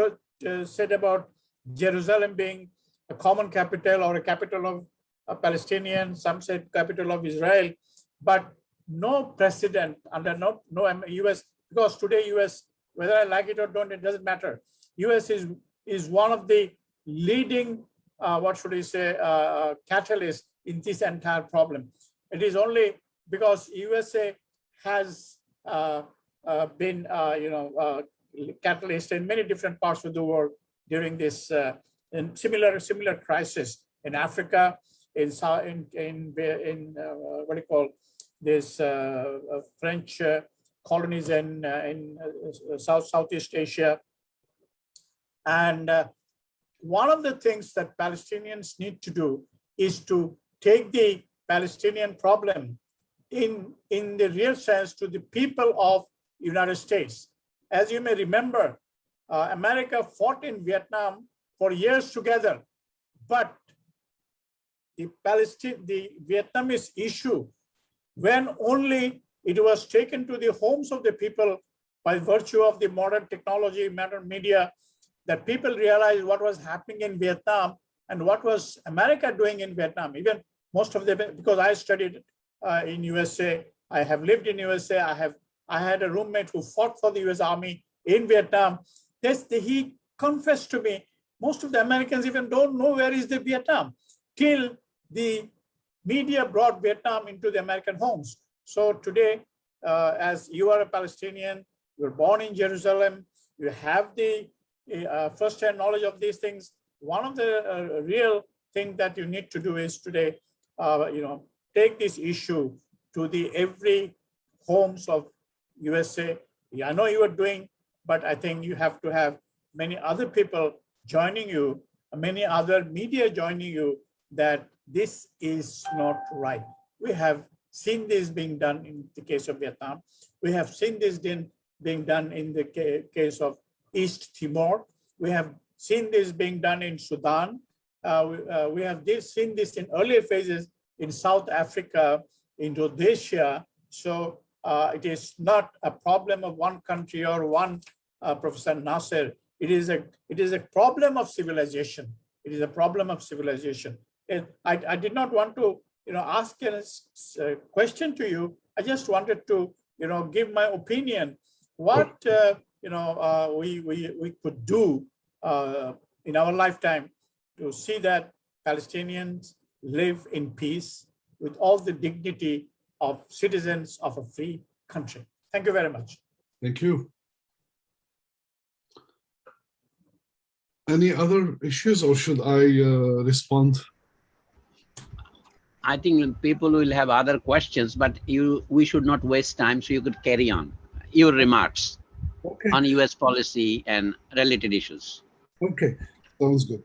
said about Jerusalem being a common capital or a capital of a Palestinian. Some said capital of Israel, but no precedent under no U.S. because today U.S. whether I like it or don't, it doesn't matter. U.S. is one of the leading catalyst in this entire problem. It is only because USA has been catalyst in many different parts of the world during this similar crisis in Africa, what do you call this French colonies in Southeast Asia. And one of the things that Palestinians need to do is to take the Palestinian problem in the real sense to the people of United States. As you may remember, America fought in Vietnam for years together, but the Vietnamese issue, when only it was taken to the homes of the people by virtue of the modern technology, modern media, that people realized what was happening in Vietnam and what was America doing in Vietnam. Even most of them, because I studied in USA, I have lived in USA, I had a roommate who fought for the US Army in Vietnam. He confessed to me, most of the Americans even don't know where is the Vietnam till the media brought Vietnam into the American homes. So today, as you are a Palestinian, you were born in Jerusalem, you have the first-hand knowledge of these things. One of the real things that you need to do is today, take this issue to the every homes of USA. I know you are doing, but I think you have to have many other people joining you, many other media joining you, that this is not right. We have seen this being done in the case of Vietnam. We have seen this being done in the case of East Timor. We have seen this being done in Sudan. We have seen this in earlier phases in South Africa, Indonesia. So it is not a problem of one country or one Professor Nassar. It is a problem of civilization. It is a problem of civilization. I did not want to ask a question to you. I just wanted to give my opinion. What we could do in our lifetime to see that Palestinians live in peace with all the dignity of citizens of a free country. Thank you very much. Thank you. Any other issues, or should I respond? I think people will have other questions, but we should not waste time, so you could carry on your remarks on US policy and related issues. Okay, sounds good.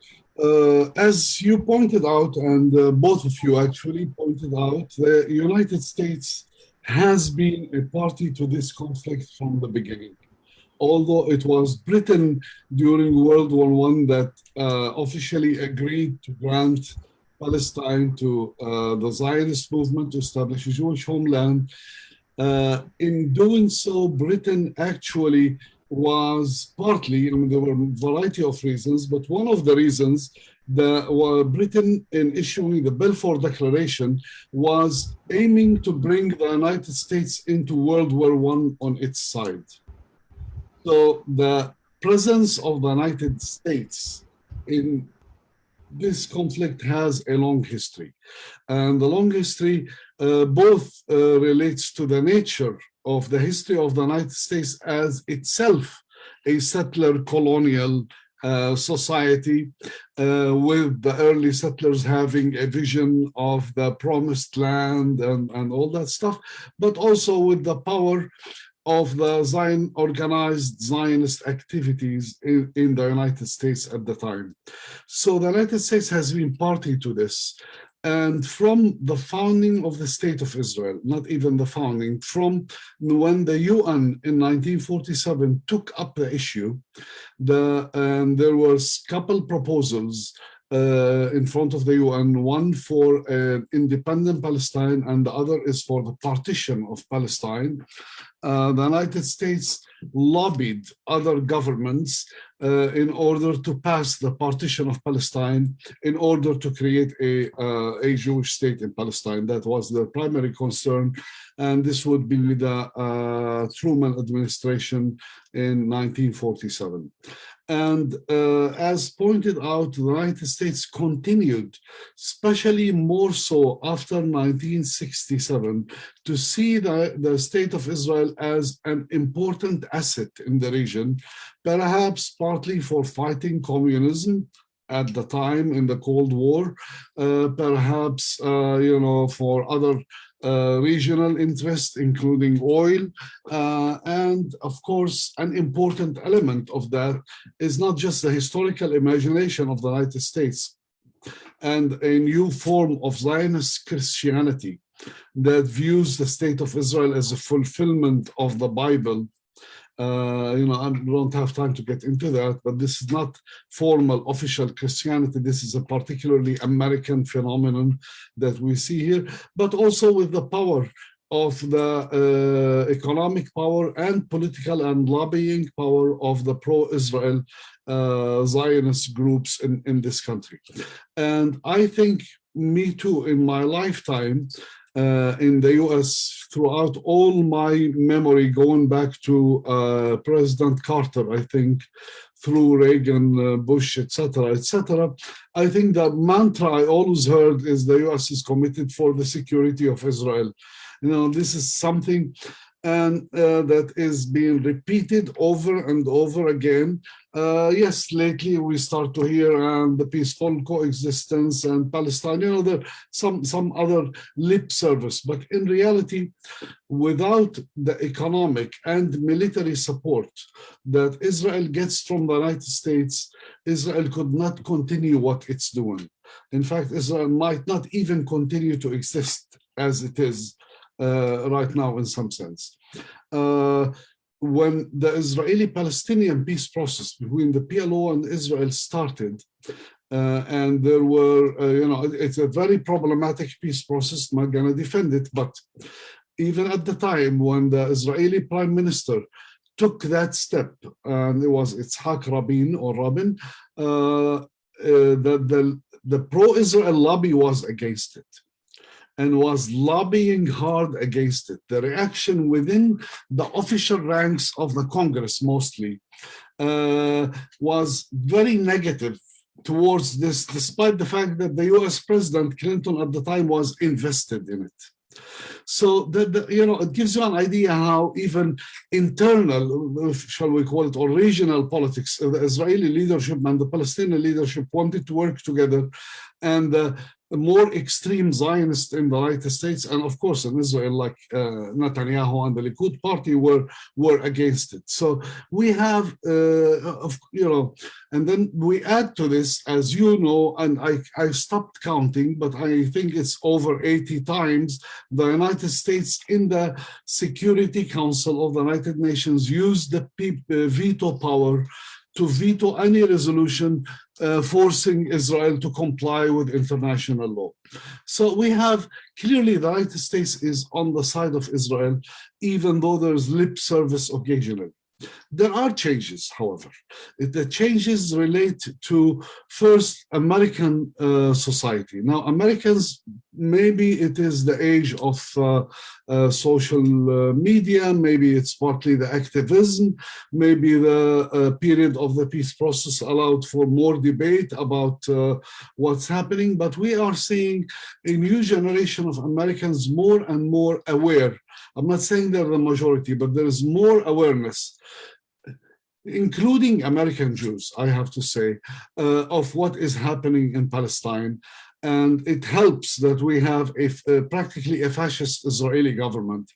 As you pointed out, and both of you actually pointed out, the United States has been a party to this conflict from the beginning. Although it was Britain during World War I that officially agreed to grant Palestine to the Zionist movement to establish a Jewish homeland. In doing so, Britain actually was partly, there were a variety of reasons, but one of the reasons that Britain, in issuing the Balfour Declaration, was aiming to bring the United States into World War I on its side. So the presence of the United States in this conflict has a long history. And the long history both relates to the nature of the history of the United States as itself a settler colonial society, with the early settlers having a vision of the promised land and all that stuff, but also with the power of the organized Zionist activities in the United States at the time. So the United States has been party to this. And from the founding of the State of Israel, not even the founding, from when the UN in 1947 took up the issue, there was a couple proposals in front of the UN, one for an independent Palestine and the other is for the partition of Palestine. The United States lobbied other governments in order to pass the partition of Palestine in order to create a Jewish state in Palestine. That was the primary concern. And this would be the Truman administration in 1947. And as pointed out, the United States continued, especially more so after 1967, to see the State of Israel as an important asset in the region, perhaps partly for fighting communism at the time in the Cold War, perhaps, for other regional interests, including oil. And of course, an important element of that is not just the historical imagination of the United States and a new form of Zionist Christianity that views the state of Israel as a fulfillment of the Bible. I don't have time to get into that, but this is not formal official Christianity. This is a particularly American phenomenon that we see here, but also with the power of the economic power and political and lobbying power of the pro-Israel Zionist groups in this country. And I think me too, in my lifetime, in the US, throughout all my memory, going back to President Carter, I think, through Reagan, Bush, etc., I think the mantra I always heard is the US is committed for the security of Israel. This is something that is being repeated over and over again. Yes, lately we start to hear the peaceful coexistence and Palestine, there some other lip service, but in reality, without the economic and military support that Israel gets from the United States, Israel could not continue what it's doing. In fact, Israel might not even continue to exist as it is right now in some sense. When the Israeli-Palestinian peace process between the PLO and Israel started, and there were, it's a very problematic peace process, I'm not going to defend it, but even at the time when the Israeli prime minister took that step, and it was Itzhak Rabin, the pro-Israel lobby was against it and was lobbying hard against it. The reaction within the official ranks of the Congress mostly was very negative towards this, despite the fact that the US President Clinton at the time was invested in it. So it gives you an idea how even internal, shall we call it, or regional politics, the Israeli leadership and the Palestinian leadership wanted to work together, and more extreme Zionists in the United States and of course in Israel, like Netanyahu and the Likud party, were against it. So we have, and then we add to this, as you know, and I stopped counting, but I think it's over 80 times, the United States in the Security Council of the United Nations used the veto power to veto any resolution forcing Israel to comply with international law. So we have clearly the United States is on the side of Israel, even though there's lip service occasionally. There are changes, however. The changes relate to, first, American society. Now, Americans, maybe it is the age of social media, maybe it's partly the activism, maybe the period of the peace process allowed for more debate about what's happening, but we are seeing a new generation of Americans more and more aware. I'm not saying they're the majority, but there is more awareness, including American Jews, I have to say, of what is happening in Palestine. And it helps that we have practically a fascist Israeli government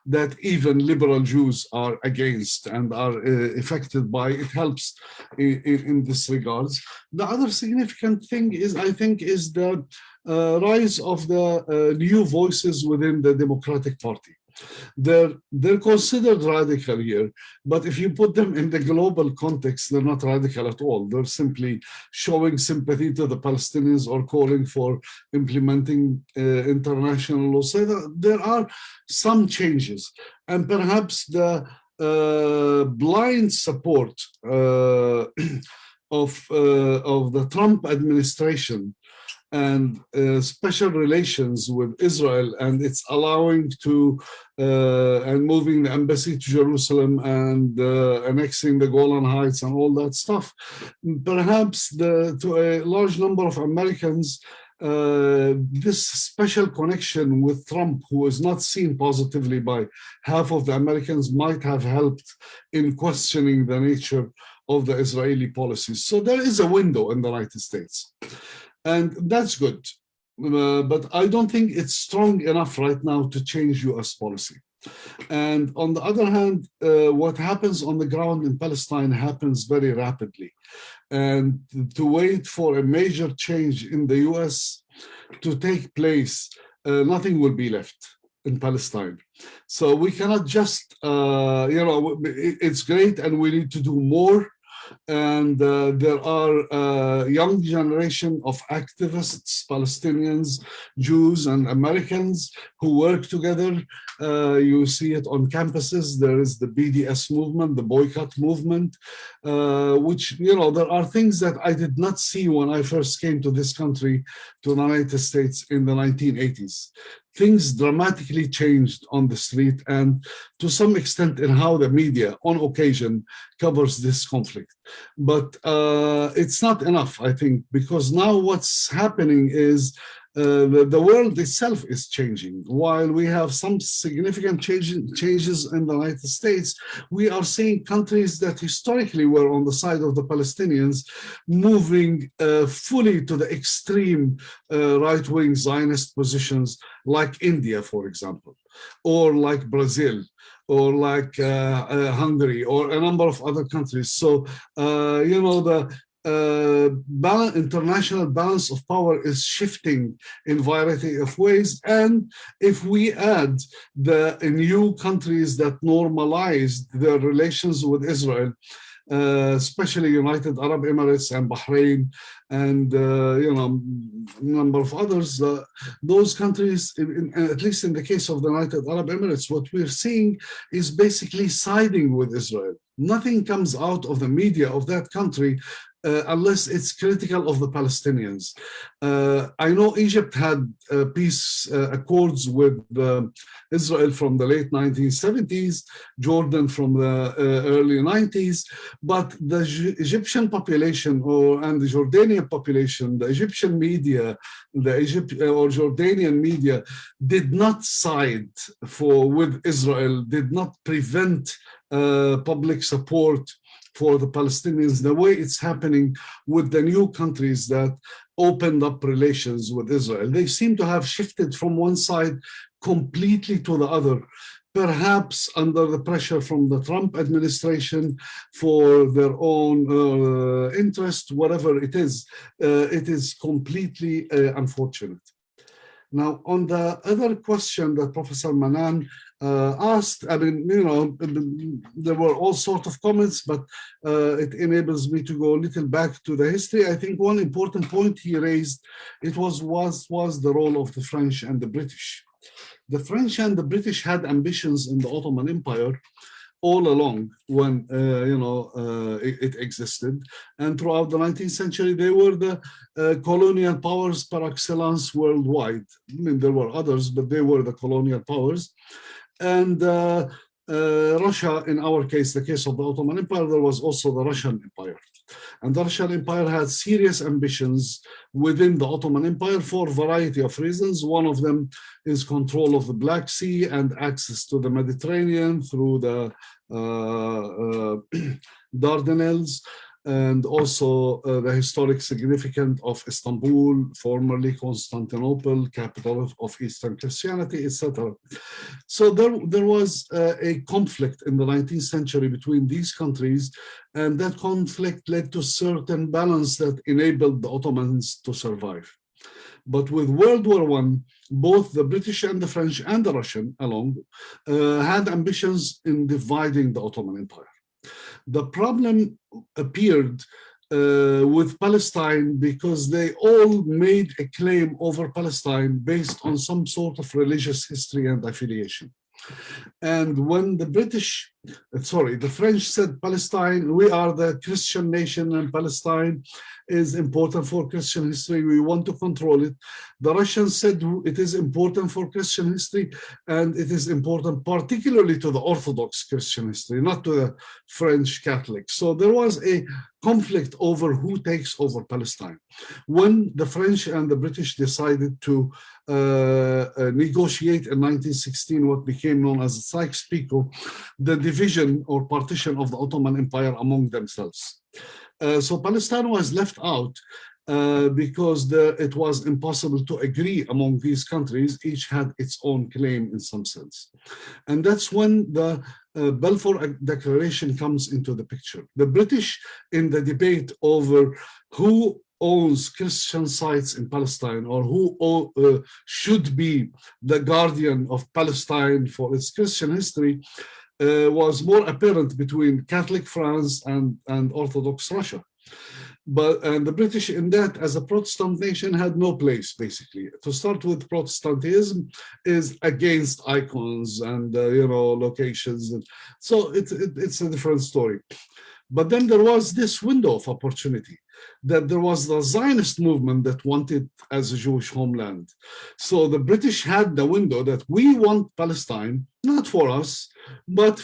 that even liberal Jews are against and are affected by. It helps in this regards. The other significant thing is, I think, is the rise of the new voices within the Democratic Party. They're considered radical here, but if you put them in the global context, they're not radical at all. They're simply showing sympathy to the Palestinians or calling for implementing international law. So there are some changes, and perhaps the blind support of the Trump administration and special relations with Israel, and it's allowing to and moving the embassy to Jerusalem and annexing the Golan Heights and all that stuff. Perhaps to a large number of Americans, this special connection with Trump, who is not seen positively by half of the Americans, might have helped in questioning the nature of the Israeli policies. So there is a window in the United States, and that's good. But I don't think it's strong enough right now to change US policy. And on the other hand, what happens on the ground in Palestine happens very rapidly. And to wait for a major change in the US to take place, nothing will be left in Palestine. So we cannot just, it's great and we need to do more. And there are young generation of activists, Palestinians, Jews, and Americans who work together. You see it on campuses. There is the BDS movement, the boycott movement, which, there are things that I did not see when I first came to this country, to the United States in the 1980s. Things dramatically changed on the street, and to some extent in how the media on occasion covers this conflict. But it's not enough, I think, because now what's happening is the world itself is changing. While we have some significant changes in the United States, we are seeing countries that historically were on the side of the Palestinians moving fully to the extreme right-wing Zionist positions, like India, for example, or like Brazil, or like Hungary, or a number of other countries. So, the international balance of power is shifting in a variety of ways. And if we add the new countries that normalized their relations with Israel, especially United Arab Emirates and Bahrain, and a number of others, those countries, at least in the case of the United Arab Emirates, what we're seeing is basically siding with Israel. Nothing comes out of the media of that country unless it's critical of the Palestinians. I know Egypt had peace accords with Israel from the late 1970s, Jordan from the early 90s, but the Egyptian population and the Jordanian population, the Egyptian media, or Jordanian media did not side with Israel, did not prevent public support for the Palestinians the way it's happening with the new countries that opened up relations with Israel. They seem to have shifted from one side completely to the other, perhaps under the pressure from the Trump administration for their own interest, whatever it is completely unfortunate. Now, on the other question that Professor Mannan asked, I mean, there were all sorts of comments, but it enables me to go a little back to the history. I think one important point he raised, was the role of the French and the British. The French and the British had ambitions in the Ottoman Empire all along when it existed, and throughout the 19th century they were the colonial powers par excellence worldwide. I mean, there were others, but they were the colonial powers. And Russia, in our case, the case of the Ottoman Empire, there was also the Russian Empire. And the Russian Empire had serious ambitions within the Ottoman Empire for a variety of reasons. One of them is control of the Black Sea and access to the Mediterranean through the Dardanelles, and also the historic significance of Istanbul, formerly Constantinople, capital of Eastern Christianity, etc. So there was a conflict in the 19th century between these countries, and that conflict led to certain balance that enabled the Ottomans to survive. But with World War I, both the British and the French and the Russian along had ambitions in dividing the Ottoman Empire. The problem appeared with Palestine because they all made a claim over Palestine based on some sort of religious history and affiliation. And when the French said Palestine, we are the Christian nation and Palestine is important for Christian history, we want to control it. The Russians said it is important for Christian history, and it is important particularly to the Orthodox Christian history, not to the French Catholics. So there was a conflict over who takes over Palestine. When the French and the British decided to negotiate in 1916 what became known as the Sykes-Picot, the division or partition of the Ottoman Empire among themselves. So Palestine was left out because it was impossible to agree among these countries. Each had its own claim in some sense. And that's when the Balfour Declaration comes into the picture. The British, in the debate over who owns Christian sites in Palestine, or who should be the guardian of Palestine for its Christian history, was more apparent between Catholic France and Orthodox Russia. And the British in that, as a Protestant nation, had no place, basically. To start with, Protestantism is against icons and locations. And so it's a different story. But then there was this window of opportunity, that there was the Zionist movement that wanted as a Jewish homeland. So the British had the window that we want Palestine, not for us, but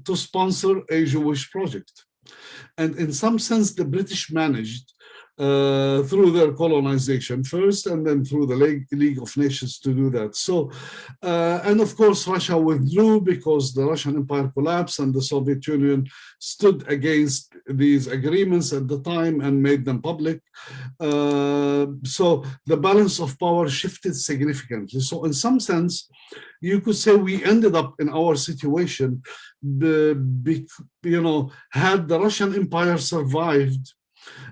to sponsor a Jewish project. And in some sense, the British managed through their colonization first, and then through the League of Nations to do that. So, and of course, Russia withdrew because the Russian Empire collapsed and the Soviet Union stood against these agreements at the time and made them public. So the balance of power shifted significantly. So in some sense, you could say we ended up in our situation, had the Russian Empire survived,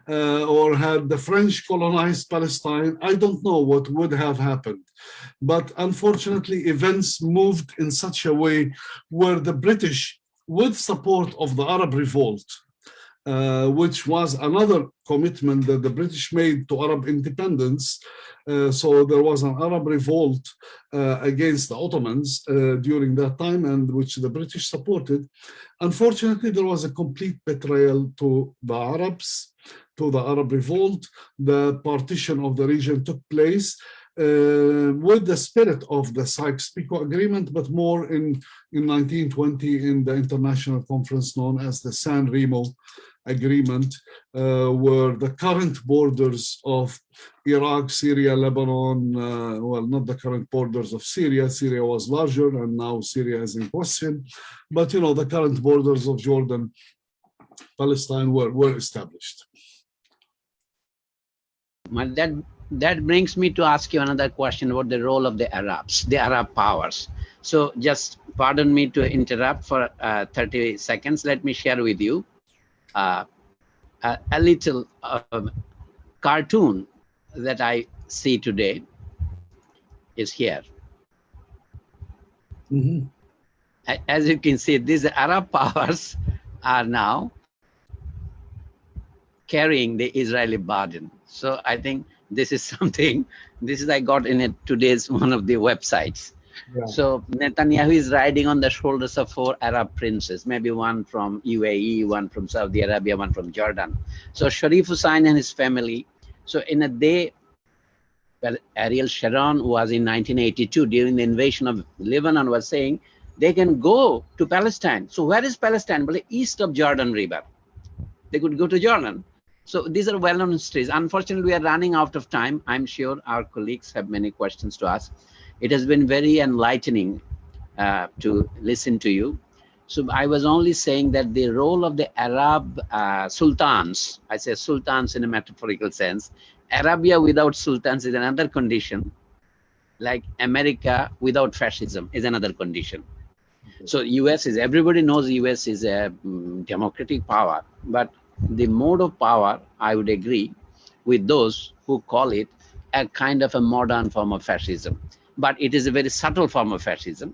or had the French colonized Palestine, I don't know what would have happened. But unfortunately, events moved in such a way where the British, with support of the Arab Revolt, which was another commitment that the British made to Arab independence. So there was an Arab revolt against the Ottomans during that time, and which the British supported. Unfortunately, there was a complete betrayal to the Arabs, to the Arab revolt. The partition of the region took place with the spirit of the Sykes-Picot Agreement, but more in 1920 in the international conference known as the San Remo Agreement, where the current borders of Iraq, Syria, Lebanon, well, not the current borders of Syria. Syria was larger, and now Syria is in question. But, the current borders of Jordan, Palestine were established. Well, that brings me to ask you another question about the role of the Arabs, the Arab powers. So just pardon me to interrupt for 30 seconds. Let me share with you a little cartoon that I see today is here. Mm-hmm. As you can see, these Arab powers are now carrying the Israeli burden. So I think this is something, I got in today's one of the websites. Yeah. So Netanyahu is riding on the shoulders of 4 Arab princes, maybe one from UAE, one from Saudi Arabia, one from Jordan. So Sharif Hussain and his family. So in a day, well, Ariel Sharon was in 1982 during the invasion of Lebanon was saying they can go to Palestine. So where is Palestine? Well, east of Jordan River. They could go to Jordan. So these are well-known histories. Unfortunately, we are running out of time. I'm sure our colleagues have many questions to ask. It has been very enlightening to listen to you. So I was only saying that the role of the Arab sultans, I say sultans in a metaphorical sense, Arabia without sultans is another condition, like America without fascism is another condition. So US is, everybody knows US is a democratic power, but the mode of power, I would agree with those who call it a kind of a modern form of fascism. But it is a very subtle form of fascism.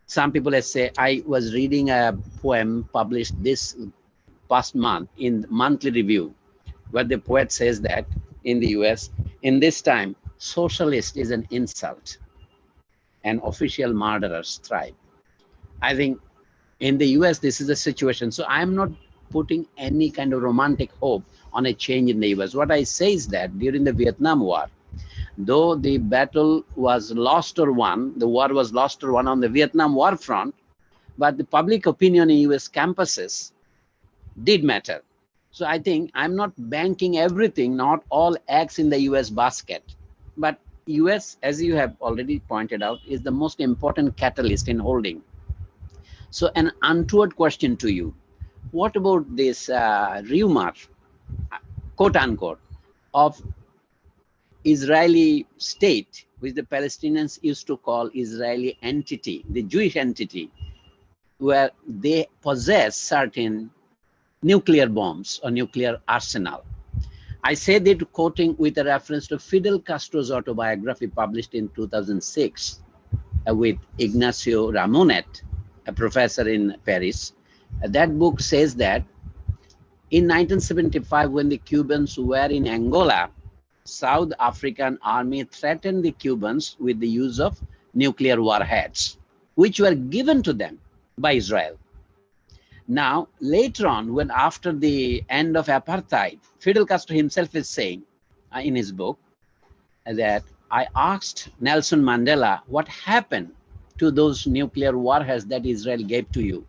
Some people say, I was reading a poem published this past month in Monthly Review, where the poet says that in the US, in this time, socialist is an insult and official murderers thrive. I think in the US, this is the situation. So I'm not putting any kind of romantic hope on a change in the US. What I say is that during the Vietnam War, though the battle was lost or won, the war was lost or won on the Vietnam War front, but the public opinion in US campuses did matter. So I think I'm not banking everything, not all eggs in the US basket, but US, as you have already pointed out, is the most important catalyst in holding. So an untoward question to you. What about this rumor, quote unquote, of Israeli state, which the Palestinians used to call Israeli entity, the Jewish entity, where they possess certain nuclear bombs or nuclear arsenal? I say that quoting with a reference to Fidel Castro's autobiography published in 2006 with Ignacio Ramonet, a professor in Paris. That book says that in 1975, when the Cubans were in Angola, South African army threatened the Cubans with the use of nuclear warheads, which were given to them by Israel. Now, later on, when after the end of apartheid, Fidel Castro himself is saying in his book that I asked Nelson Mandela what happened to those nuclear warheads that Israel gave to you.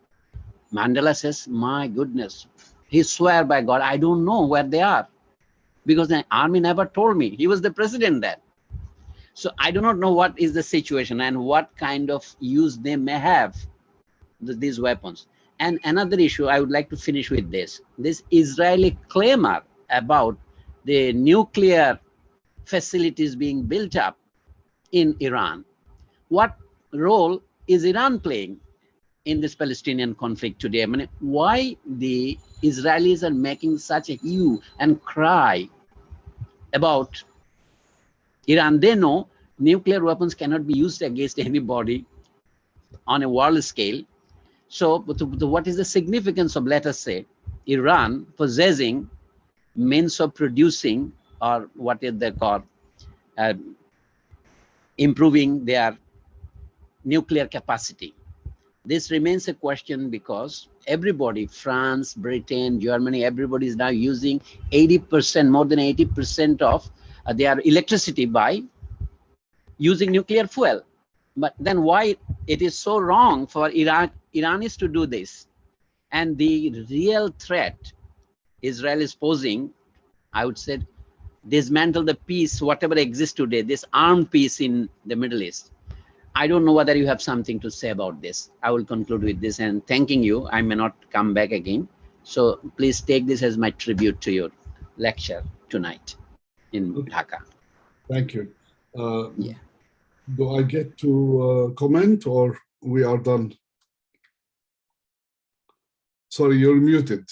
Mandela says, my goodness, he swear by God, I don't know where they are, because the army never told me. He was the president then. So I do not know what is the situation and what kind of use they may have, these weapons. And another issue, I would like to finish with this. This Israeli clamor about the nuclear facilities being built up in Iran. What role is Iran playing in this Palestinian conflict today? I mean, why the Israelis are making such a hue and cry about Iran? They know nuclear weapons cannot be used against anybody on a world scale. So what is the significance of, let us say, Iran possessing means of producing, or what is they call, improving their nuclear capacity? This remains a question because everybody, France, Britain, Germany, everybody is now using 80%, more than 80% of their electricity by using nuclear fuel. But then why it is so wrong for Iranis to do this? And the real threat Israel is posing, I would say, dismantle the peace, whatever exists today, this armed peace in the Middle East. I don't know whether you have something to say about this. I will conclude with this and thanking you. I may not come back again. So please take this as my tribute to your lecture tonight in Dhaka. Thank you. Yeah. Do I get to comment or we are done? Sorry, you're muted.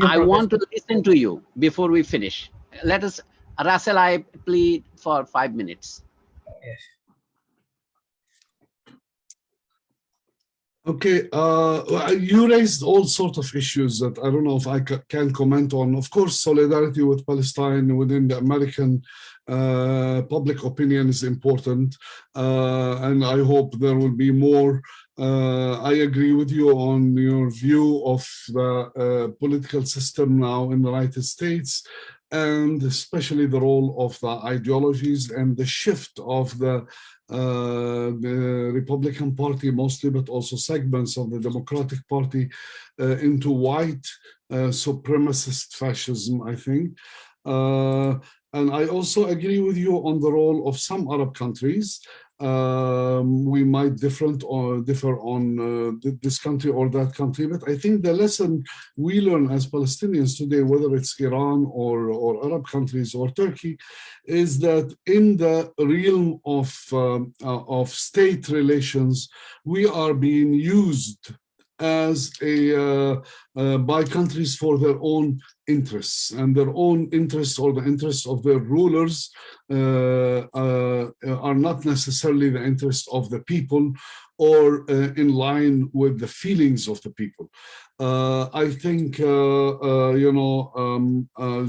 I want to listen to you before we finish. Let us, Russell, I plead for 5 minutes. Yes. Okay, you raised all sorts of issues that I don't know if I can comment on. Of course, solidarity with Palestine within the American public opinion is important, and I hope there will be more. I agree with you on your view of the political system now in the United States, and especially the role of the ideologies and the shift of the Republican Party mostly, but also segments of the Democratic Party into white supremacist fascism, I think. And I also agree with you on the role of some Arab countries. We might differ on this country or that country, but I think the lesson we learn as Palestinians today, whether it's Iran or Arab countries or Turkey, is that in the realm of state relations, we are being used as by countries for their own interests, and their own interests or the interests of their rulers are not necessarily the interests of the people or in line with the feelings of the people. I think,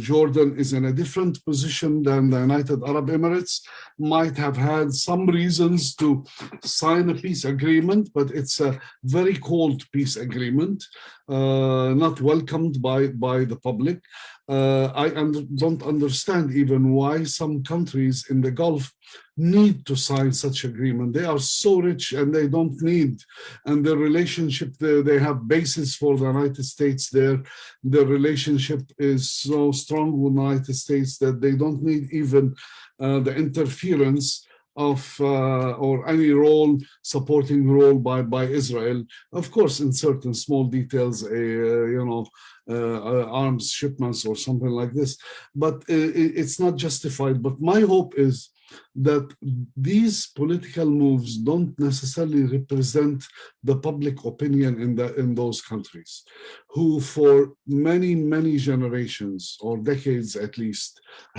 Jordan is in a different position than the United Arab Emirates, might have had some reasons to sign a peace agreement, but it's a very cold peace agreement, not welcomed by the public. I don't understand even why some countries in the Gulf need to sign such agreement. They are so rich and they don't need, and their relationship, they have bases for the United States there. Their relationship is so strong with the United States that they don't need even the interference of or any role, supporting role by Israel. Of course, in certain small details, arms shipments or something like this, but it's not justified. But my hope is that these political moves don't necessarily represent the public opinion in those countries, who for many generations or decades at least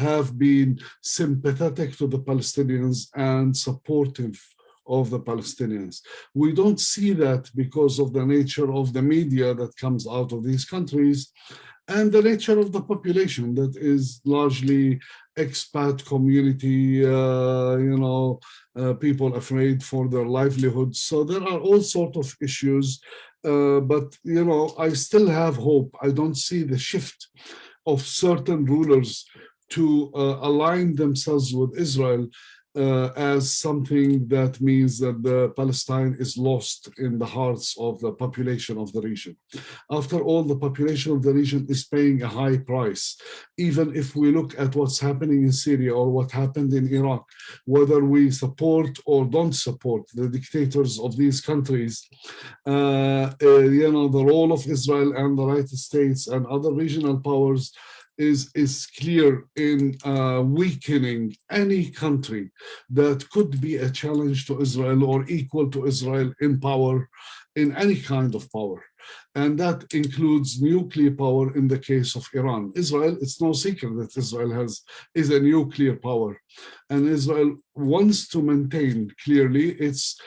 have been sympathetic to the Palestinians and supportive of the Palestinians. We don't see that because of the nature of the media that comes out of these countries and the nature of the population that is largely expat community, people afraid for their livelihoods. So there are all sorts of issues, but I still have hope. I don't see the shift of certain rulers to align themselves with Israel as something that means that the Palestine is lost in the hearts of the population of the region. After all, the population of the region is paying a high price. Even if we look at what's happening in Syria or what happened in Iraq, whether we support or don't support the dictators of these countries, the role of Israel and the United States and other regional powers is clear in weakening any country that could be a challenge to Israel or equal to Israel in power, in any kind of power. And that includes nuclear power in the case of Iran. Israel, it's no secret that Israel is a nuclear power. And Israel wants to maintain clearly its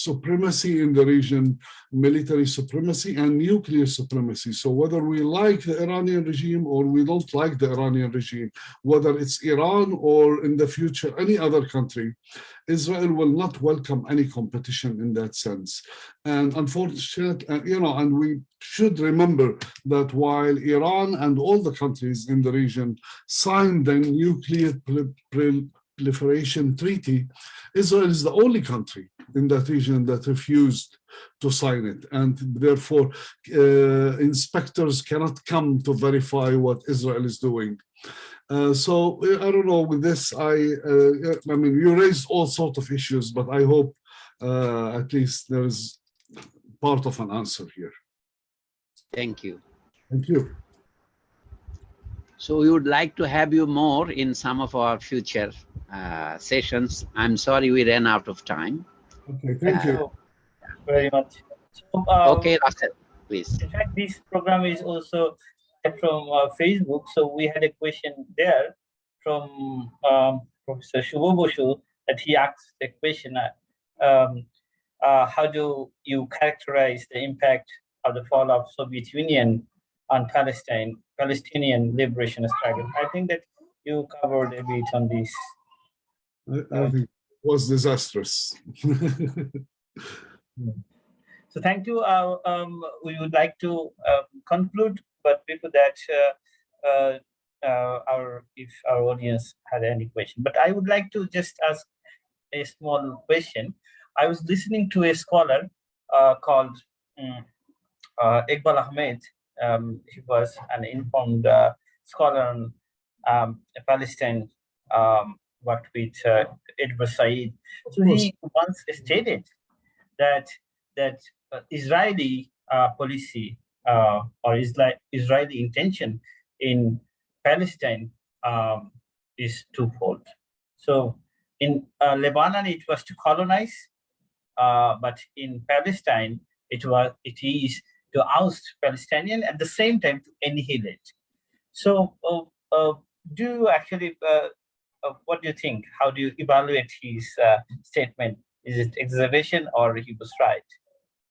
supremacy in the region, military supremacy and nuclear supremacy. So whether we like the Iranian regime or we don't like the Iranian regime, whether it's Iran or in the future any other country, Israel will not welcome any competition in that sense. And unfortunately, and we should remember that while Iran and all the countries in the region signed the nuclear proliferation treaty, Israel is the only country in that region that refused to sign it, and therefore inspectors cannot come to verify what Israel is doing. So I don't know, with this, you raised all sorts of issues, but I hope at least there is part of an answer here. Thank you. Thank you. So we would like to have you more in some of our future sessions. I'm sorry we ran out of time. Okay, thank you very much. So, okay, Russell, please. In fact, this program is also from Facebook. So we had a question there from Professor Shubho that he asked the question, how do you characterize the impact of the fall of Soviet Union on Palestinian liberation struggle? I think that you covered a bit on this. I think it was disastrous. So thank you. We would like to conclude, but before that, if our audience had any question. But I would like to just ask a small question. I was listening to a scholar called Iqbal Ahmed. He was an informed scholar on Palestine, worked with Edward Said. So he once stated that Israeli policy or Israeli intention in Palestine is twofold. So in Lebanon, it was to colonize, but in Palestine, it is to oust Palestinian at the same time to annihilate. So do you actually, what do you think? How do you evaluate his statement? Is it exaggeration or he was right?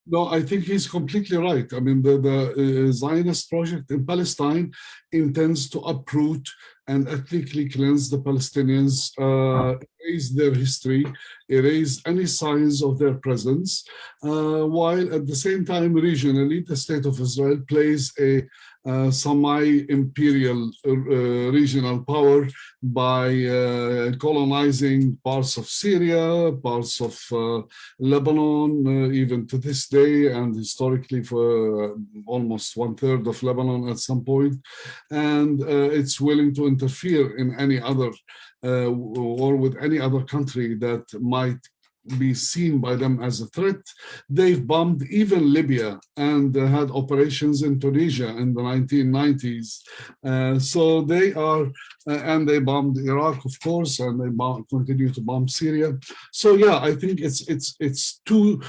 No, I think he's completely right. I mean, the Zionist project in Palestine intends to uproot and ethnically cleanse the Palestinians, erase their history, erase any signs of their presence, while at the same time, regionally, the state of Israel plays a semi-imperial regional power by colonizing parts of Syria, parts of Lebanon, even to this day, and historically for almost 1/3 of Lebanon at some point. And it's willing to interfere in any other or with any other country that might be seen by them as a threat. They've bombed even Libya and had operations in Tunisia in the 1990s. So they are, and they bombed Iraq, of course, and they continue to bomb Syria. So yeah, I think it's two,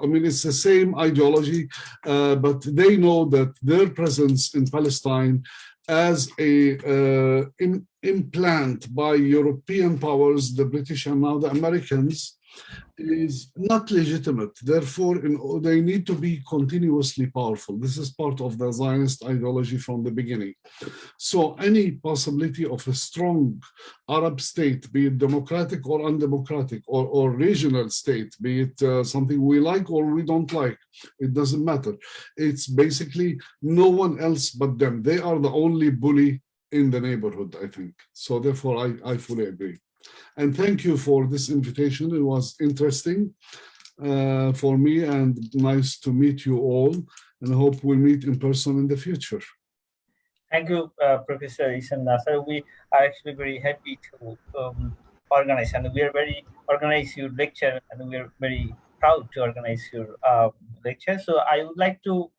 I mean, it's the same ideology, but they know that their presence in Palestine as a implant by European powers, the British and now the Americans, is not legitimate. Therefore, they need to be continuously powerful. This is part of the Zionist ideology from the beginning. So any possibility of a strong Arab state, be it democratic or undemocratic, or regional state, be it something we like or we don't like, it doesn't matter. It's basically no one else but them. They are the only bully in the neighborhood, I think. So therefore, I fully agree. And thank you for this invitation. It was interesting for me and nice to meet you all. And I hope we'll meet in person in the future. Thank you, Professor Issam Nassar. We are actually very happy to organize, and we are organize your lecture, and we are very proud to organize your lecture. So I would like to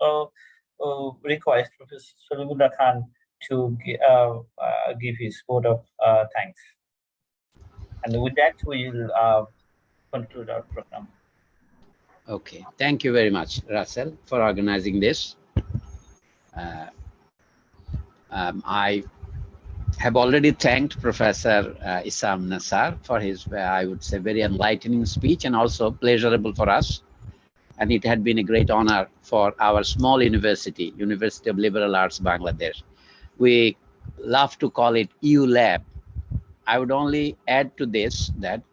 request Professor Salimullah Khan to give his vote of thanks. And with that, we will conclude our program. Okay, thank you very much, Russell, for organizing this. I have already thanked Professor Issam Nassar for his, I would say, very enlightening speech and also pleasurable for us. And it had been a great honor for our small university, University of Liberal Arts, Bangladesh. We love to call it EU-Lab. I would only add to this that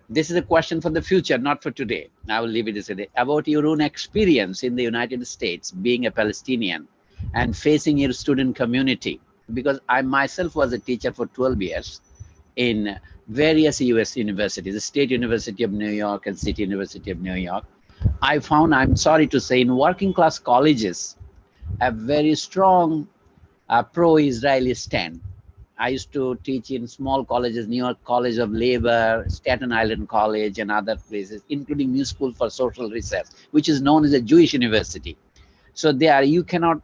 this is a question for the future, not for today. I will leave it as today. About your own experience in the United States, being a Palestinian and facing your student community. Because I myself was a teacher for 12 years in various US universities, the State University of New York and City University of New York. I found, I'm sorry to say, in working class colleges, a very strong pro-Israeli stand. I used to teach in small colleges, New York College of Labor, Staten Island College, and other places, including New School for Social Research, which is known as a Jewish university. So there, you cannot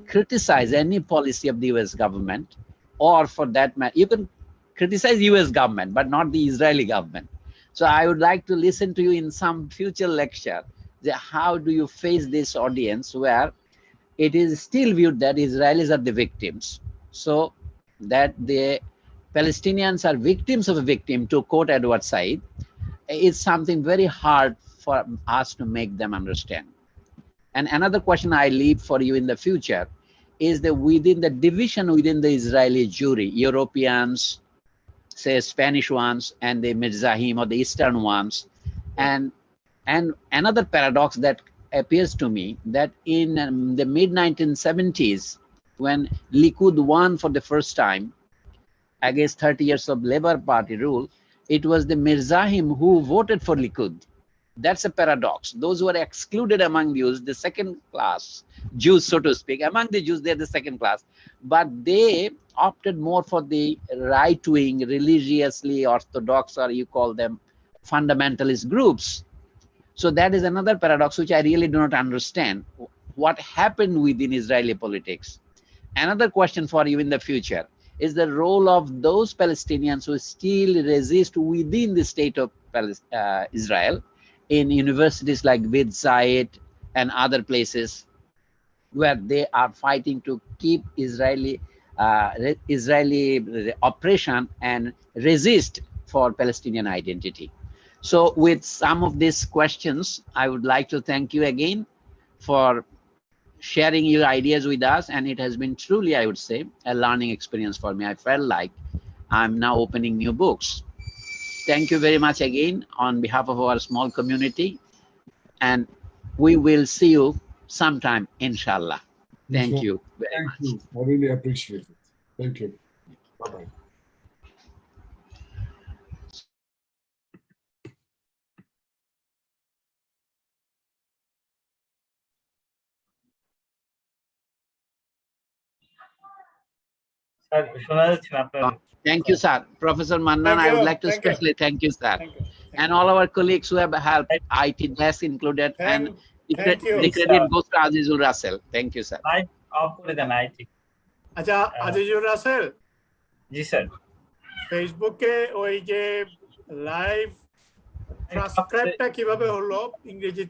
criticize any policy of the US government, or for that matter, you can criticize US government, but not the Israeli government. So I would like to listen to you in some future lecture. How do you face this audience where it is still viewed that Israelis are the victims? So that the Palestinians are victims of a victim, to quote Edward Said, is something very hard for us to make them understand. And another question I leave for you in the future is that within the division within the Israeli Jewry, Europeans, say Spanish ones, and the Mizrahim or the Eastern ones, and another paradox that appears to me, that in the mid-1970s, when Likud won for the first time against 30 years of Labour Party rule, it was the Mizrahim who voted for Likud. That's a paradox. Those who are excluded among Jews, the second class Jews, so to speak, among the Jews, they're the second class, but they opted more for the right-wing, religiously orthodox, or you call them fundamentalist groups. So that is another paradox which I really do not understand. What happened within Israeli politics? Another question for you in the future is the role of those Palestinians who still resist within the state of Israel in universities like Beit Zayed and other places where they are fighting to keep Israeli oppression and resist for Palestinian identity. So with some of these questions, I would like to thank you again for sharing your ideas with us, and it has been truly, I would say, a learning experience for me. I felt like I'm now opening new books. Thank you very much again on behalf of our small community, and we will see you sometime, inshallah. Thank Inshallah. you very Thank much. you. I really appreciate it. Thank you. Bye-bye. Sir শোনা যাচ্ছে না আপনার Thank you, sir. Professor Mannan, Thank I would you, like to thank you. especially thank you, sir. Thank you. And all our colleagues who have helped, IT desk included, and Thank you. the credit goes to Azizul Russell. Thank you, sir. Live of করে দেন IT আচ্ছা আজিজুর রাসেল, জি sir ফেসবুকে ওই যে live ট্রান্সক্রাইবটা কিভাবে হলো ইংরেজি